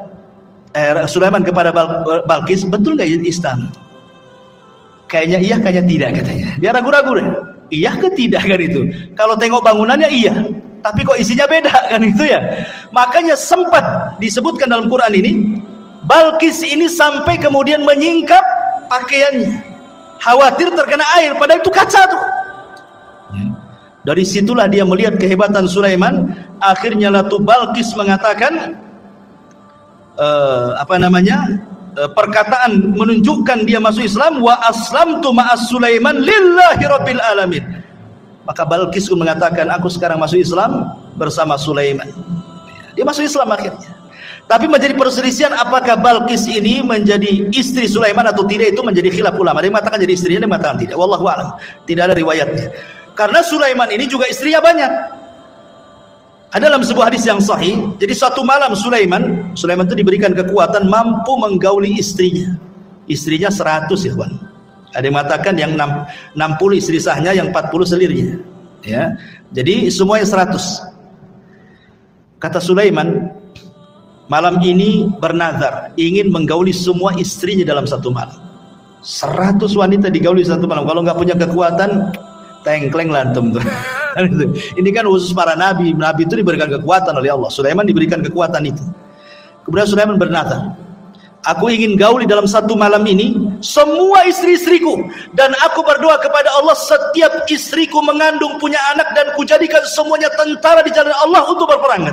Sulaiman kepada Balkis, betul nggak istana? Kayaknya iya, kayaknya tidak katanya. Dia ragu-ragu deh. Iya ke tidak kan itu? Kalau tengok bangunannya iya, tapi kok isinya beda kan itu ya. Makanya sempat disebutkan dalam Quran ini, Balkis ini sampai kemudian menyingkap pakaiannya, khawatir terkena air, padahal itu kaca tuh. Dari situlah dia melihat kehebatan Sulaiman. Akhirnya Ratu Balkis mengatakan perkataan menunjukkan dia masuk Islam, wa aslamtu ma'as Sulaiman lillahi rabbil alamin. Maka Balkis pun mengatakan, aku sekarang masuk Islam bersama Sulaiman. Dia masuk Islam akhirnya. Tapi menjadi perselisihan apakah Balkis ini menjadi istri Sulaiman atau tidak, itu menjadi khilaf ulama. Dia mengatakan jadi istrinya, dia mengatakan tidak. Wallahu a'lam. Tidak ada riwayatnya. Karena Sulaiman ini juga istrinya banyak. Ada dalam sebuah hadis yang sahih. Jadi suatu malam Sulaiman itu diberikan kekuatan mampu menggauli istrinya. Istrinya 100 ya kawan. Ada yang mengatakan yang 60 istri sahnya, yang 40 selirnya. Ya. Jadi semuanya 100. Kata Sulaiman, malam ini bernazar ingin menggauli semua istrinya dalam satu malam. 100 wanita digauli satu malam. Kalau nggak punya kekuatan, tengkleng lantum tuh. Ini kan khusus para nabi. Nabi itu diberikan kekuatan oleh Allah. Sulaiman diberikan kekuatan itu. Kemudian Sulaiman bernazar, aku ingin gauli dalam satu malam ini semua istri-istriku, dan aku berdoa kepada Allah setiap istriku mengandung punya anak, dan kujadikan semuanya tentara di jalan Allah untuk berperang.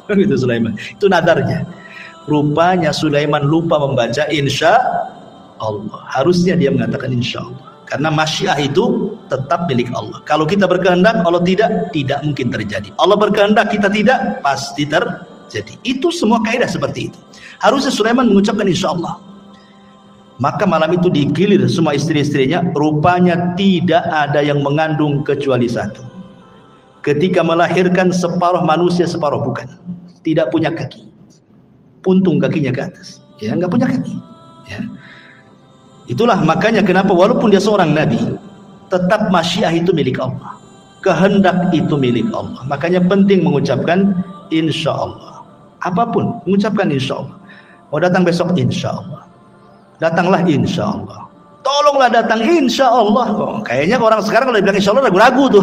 Itu Sulaiman. Itu nadarnya. Rupanya Sulaiman lupa membaca insya Allah. Harusnya dia mengatakan insya Allah. Karena masyiah itu tetap milik Allah. Kalau kita berkehendak, Allah tidak mungkin terjadi. Allah berkehendak, kita tidak, pasti terjadi. Itu semua kaidah seperti itu. Harusnya Sulaiman mengucapkan insya Allah. Maka malam itu digilir semua istri-istrinya. Rupanya tidak ada yang mengandung kecuali satu. Ketika melahirkan, separuh manusia, separuh bukan. Tidak punya kaki. Puntung kakinya ke atas. Ya, nggak punya kaki. Ya. Itulah makanya kenapa walaupun dia seorang nabi, tetap masyiah itu milik Allah. Kehendak itu milik Allah. Makanya penting mengucapkan insya Allah. Apapun, mengucapkan insya Allah. Mau datang besok, insya Allah. Datanglah insya Allah. Tolonglah datang insya Allah. Oh, kayaknya orang sekarang kalau bilang insya Allah ragu-ragu tuh.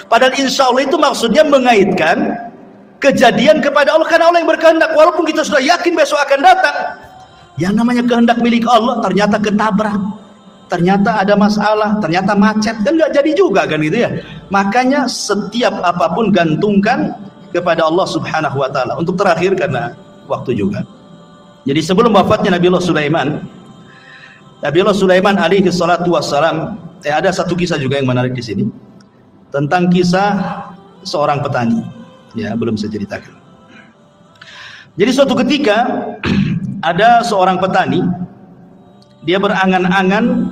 Padahal insya Allah itu maksudnya mengaitkan kejadian kepada Allah, karena Allah yang berkehendak. Walaupun kita sudah yakin besok akan datang, yang namanya kehendak milik Allah ternyata ketabrak, ternyata ada masalah, ternyata macet, kan nggak jadi juga kan gitu ya. Makanya setiap apapun gantungkan kepada Allah Subhanahu wa taala. Untuk terakhir karena waktu juga. Jadi sebelum wafatnya Nabiullah Sulaiman alaihi salatu wassalam, ada satu kisah juga yang menarik di sini tentang kisah seorang petani. Ya, belum saya ceritakan. Jadi suatu ketika ada seorang petani, dia berangan-angan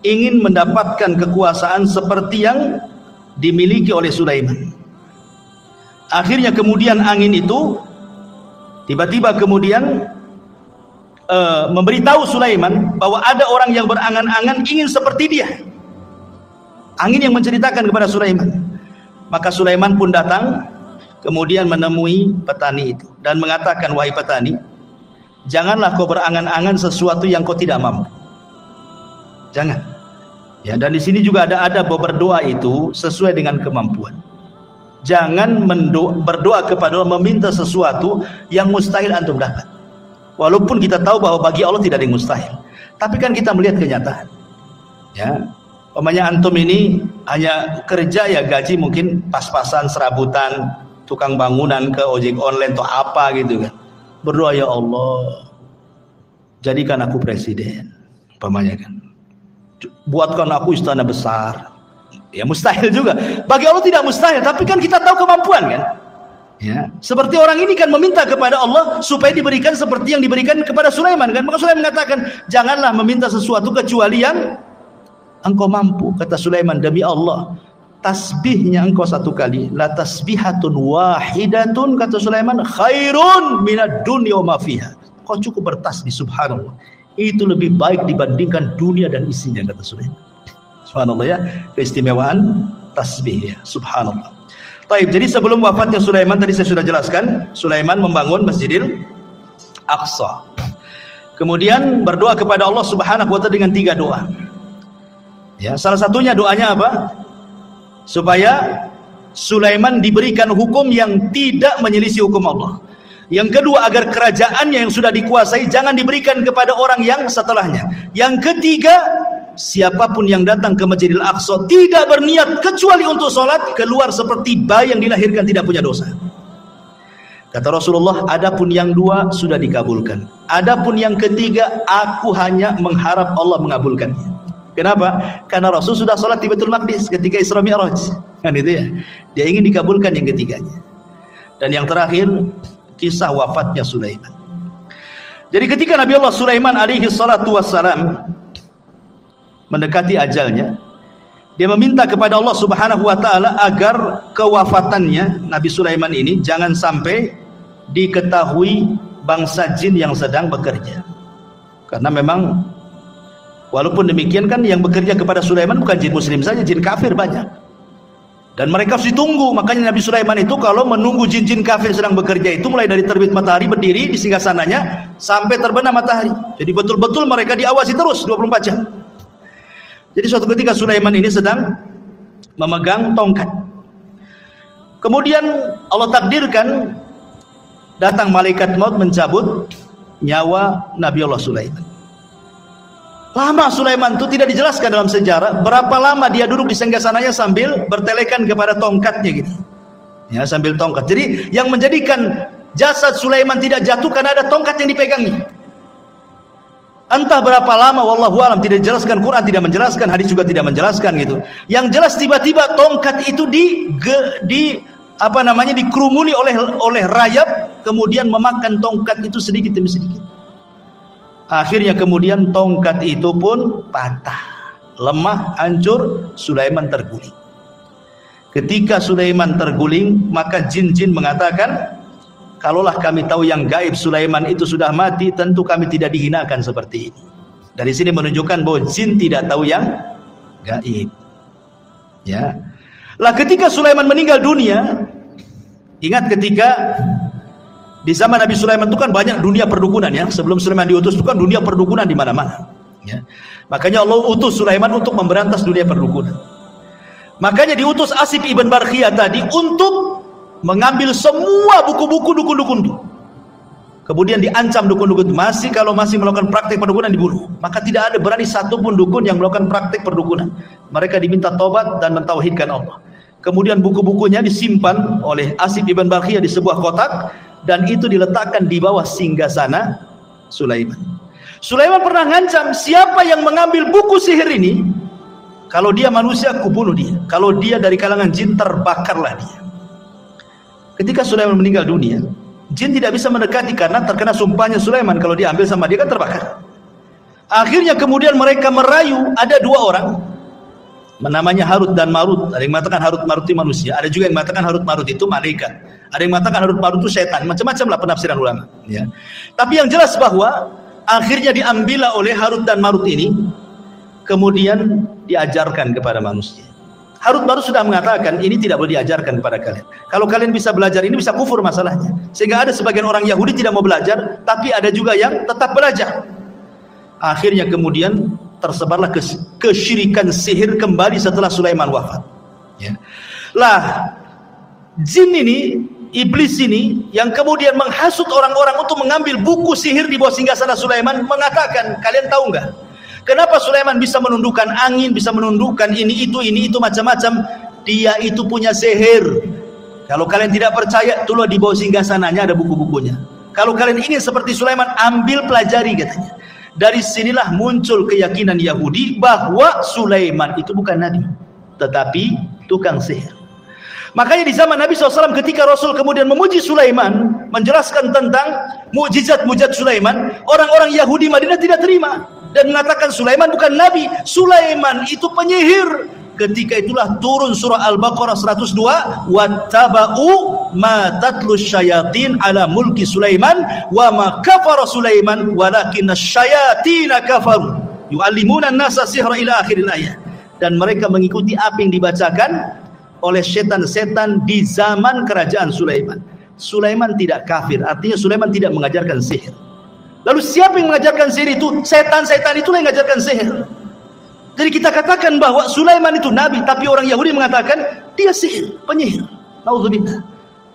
ingin mendapatkan kekuasaan seperti yang dimiliki oleh Sulaiman. Akhirnya kemudian angin itu tiba-tiba kemudian memberitahu Sulaiman bahwa ada orang yang berangan-angan ingin seperti dia. Angin yang menceritakan kepada Sulaiman. Maka Sulaiman pun datang kemudian menemui petani itu dan mengatakan, wahai petani, janganlah kau berangan-angan sesuatu yang kau tidak mampu. Jangan. Ya, dan di sini juga ada adab berdoa itu sesuai dengan kemampuan. Jangan berdoa kepada Allah meminta sesuatu yang mustahil antum dapat. Walaupun kita tahu bahwa bagi Allah tidak ada yang mustahil. Tapi kan kita melihat kenyataan. Ya. Umpamanya antum ini hanya kerja ya gaji mungkin pas-pasan, serabutan, tukang bangunan ke ojek online atau apa gitu kan. Berdoa, ya Allah, jadikan aku presiden, umpamanya kan. Buatkan aku istana besar. Ya mustahil juga. Bagi Allah tidak mustahil, tapi kan kita tahu kemampuan kan. Ya, seperti orang ini kan meminta kepada Allah supaya diberikan seperti yang diberikan kepada Sulaiman kan. Maka Sulaiman mengatakan, janganlah meminta sesuatu kecuali yang engkau mampu. Kata Sulaiman, demi Allah, tasbihnya engkau satu kali, la tasbihatun wahidatun, kata Sulaiman, khairun minad dunya wa ma fiha. Kau cukup bertasbih, subhanallah, itu lebih baik dibandingkan dunia dan isinya, kata Sulaiman. Subhanallah ya, keistimewaan tasbih ya, subhanallah. Baik, jadi sebelum wafatnya Sulaiman, tadi saya sudah jelaskan, Sulaiman membangun Masjidil Aqsa. Kemudian berdoa kepada Allah Subhanahu wa taala dengan 3 doa. Ya, salah satunya doanya apa? Supaya Sulaiman diberikan hukum yang tidak menyelisih hukum Allah. Yang kedua, agar kerajaannya yang sudah dikuasai jangan diberikan kepada orang yang setelahnya. Yang ketiga, siapapun yang datang ke Masjidil Aqsa tidak berniat kecuali untuk sholat, keluar seperti bayi yang dilahirkan tidak punya dosa. Kata Rasulullah, adapun yang 2 sudah dikabulkan. Adapun yang ketiga, aku hanya mengharap Allah mengabulkannya. Kenapa? Karena Rasul sudah sholat di Baitul Maqdis ketika Isra Mi'raj. Kan itu ya. Dia ingin dikabulkan yang ketiganya. Dan yang terakhir, kisah wafatnya Sulaiman. Jadi ketika Nabi Allah Sulaiman alaihi salatu wassalam mendekati ajalnya, dia meminta kepada Allah Subhanahu wa taala agar kewafatannya Nabi Sulaiman ini jangan sampai diketahui bangsa jin yang sedang bekerja. Karena memang walaupun demikian kan yang bekerja kepada Sulaiman bukan jin muslim saja, jin kafir banyak. Dan mereka harus ditunggu. Makanya Nabi Sulaiman itu kalau menunggu jin-jin kafir sedang bekerja itu mulai dari terbit matahari berdiri di singgasananya sampai terbenam matahari. Jadi betul-betul mereka diawasi terus 24 jam. Jadi suatu ketika Sulaiman ini sedang memegang tongkat. Kemudian Allah takdirkan datang malaikat maut mencabut nyawa Nabi Allah Sulaiman. Lama Sulaiman itu tidak dijelaskan dalam sejarah berapa lama dia duduk di singgasananya sambil bertelekan kepada tongkatnya gitu. Ya, sambil tongkat. Jadi yang menjadikan jasad Sulaiman tidak jatuh karena ada tongkat yang dipegangnya. Entah berapa lama, wallahu alam, tidak dijelaskan, Quran tidak menjelaskan, hadis juga tidak menjelaskan gitu. Yang jelas tiba-tiba tongkat itu dikerumuni oleh rayap, kemudian memakan tongkat itu sedikit demi sedikit. Akhirnya kemudian tongkat itu pun patah, lemah, hancur, Sulaiman terguling. Ketika Sulaiman terguling, maka jin-jin mengatakan, kalaulah kami tahu yang gaib Sulaiman itu sudah mati, tentu kami tidak dihinakan seperti ini. Dari sini menunjukkan bahwa jin tidak tahu yang gaib. Ya. Lah ketika Sulaiman meninggal dunia, ingat ketika di zaman Nabi Sulaiman itu kan banyak dunia perdukunan ya. Sebelum Sulaiman diutus itu kan dunia perdukunan di mana-mana. Ya. Makanya Allah utus Sulaiman untuk memberantas dunia perdukunan. Makanya diutus Asif ibn Barkhiyah tadi untuk mengambil semua buku-buku dukun-dukun itu. Kemudian diancam dukun-dukun itu, kalau masih melakukan praktik perdukunan dibunuh. Maka tidak ada berani satupun dukun yang melakukan praktik perdukunan. Mereka diminta tobat dan mentauhidkan Allah. Kemudian buku-bukunya disimpan oleh Asif ibn Barkhiyah di sebuah kotak. Dan itu diletakkan di bawah singgasana Sulaiman. Sulaiman pernah ngancam, siapa yang mengambil buku sihir ini, kalau dia manusia, aku bunuh dia. Kalau dia dari kalangan jin, terbakarlah dia. Ketika Sulaiman meninggal dunia, jin tidak bisa mendekati karena terkena sumpahnya Sulaiman, kalau diambil sama dia kan terbakar. Akhirnya kemudian mereka merayu, ada dua orang namanya Harut dan Marut. Ada yang mengatakan Harut Marut itu manusia, ada juga yang mengatakan Harut Marut itu malaikat, ada yang mengatakan Harut Marut itu setan, macam-macam lah penafsiran ulama ya. Tapi yang jelas bahwa akhirnya diambillah oleh Harut dan Marut ini, kemudian diajarkan kepada manusia. Harut Marut sudah mengatakan ini tidak boleh diajarkan kepada kalian. Kalau kalian bisa belajar ini bisa kufur masalahnya. Sehingga ada sebagian orang Yahudi tidak mau belajar, tapi ada juga yang tetap belajar. Akhirnya kemudian tersebarlah kesyirikan sihir kembali setelah Sulaiman wafat. Ya. Lah, jin ini, iblis ini yang kemudian menghasut orang-orang untuk mengambil buku sihir di bawah singgasana Sulaiman, mengatakan, kalian tahu enggak? Kenapa Sulaiman bisa menundukkan angin, bisa menundukkan ini itu macam-macam? Dia itu punya sihir. Kalau kalian tidak percaya, itulah di bawah singgasananya ada buku-bukunya. Kalau kalian ingin seperti Sulaiman, ambil pelajari katanya. Dari sinilah muncul keyakinan Yahudi bahwa Sulaiman itu bukan nabi, tetapi tukang sihir. Makanya di zaman Nabi SAW ketika Rasul kemudian memuji Sulaiman, menjelaskan tentang mukjizat-mukjizat Sulaiman, orang-orang Yahudi Madinah tidak terima dan mengatakan Sulaiman bukan nabi, Sulaiman itu penyihir. Ketika itulah turun surah Al-Baqarah 102, wattaba'u ma tatlu syayatin ala mulki Sulaiman wa ma kafara Sulaiman walakinna syayatina kafaru yu'allimuna an-nasa sihra ila akhiril ayat. Dan mereka mengikuti apa yang dibacakan oleh setan-setan di zaman kerajaan Sulaiman. Sulaiman tidak kafir, artinya Sulaiman tidak mengajarkan sihir. Lalu siapa yang mengajarkan sihir itu? Setan-setan itulah yang mengajarkan sihir. Jadi kita katakan bahwa Sulaiman itu nabi, tapi orang Yahudi mengatakan dia sihir, penyihir. Nauzubillah.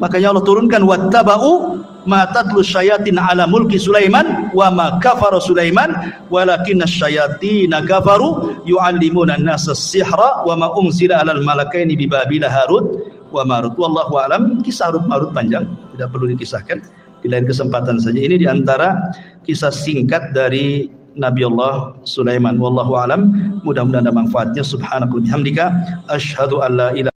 Makanya Allah turunkan wattaba'u ma tatlu syayatin ala mulki Sulaiman wa ma kafara Sulaiman walakinna syayatina kafaru yu'allimuna an-nasa sihra wa ma unzila 'alal malakaini bi Babila Harut wa Marut. Wallahu a'lam. Kisah Harut Marut panjang, tidak perlu dikisahkan. Di lain kesempatan saja. Ini di antara kisah singkat dari Nabi Allah Sulaiman. Wallahu a'lam. Mudah-mudahan ada manfaatnya. Subhanakallahumma bihamdika asyhadu an la ilaha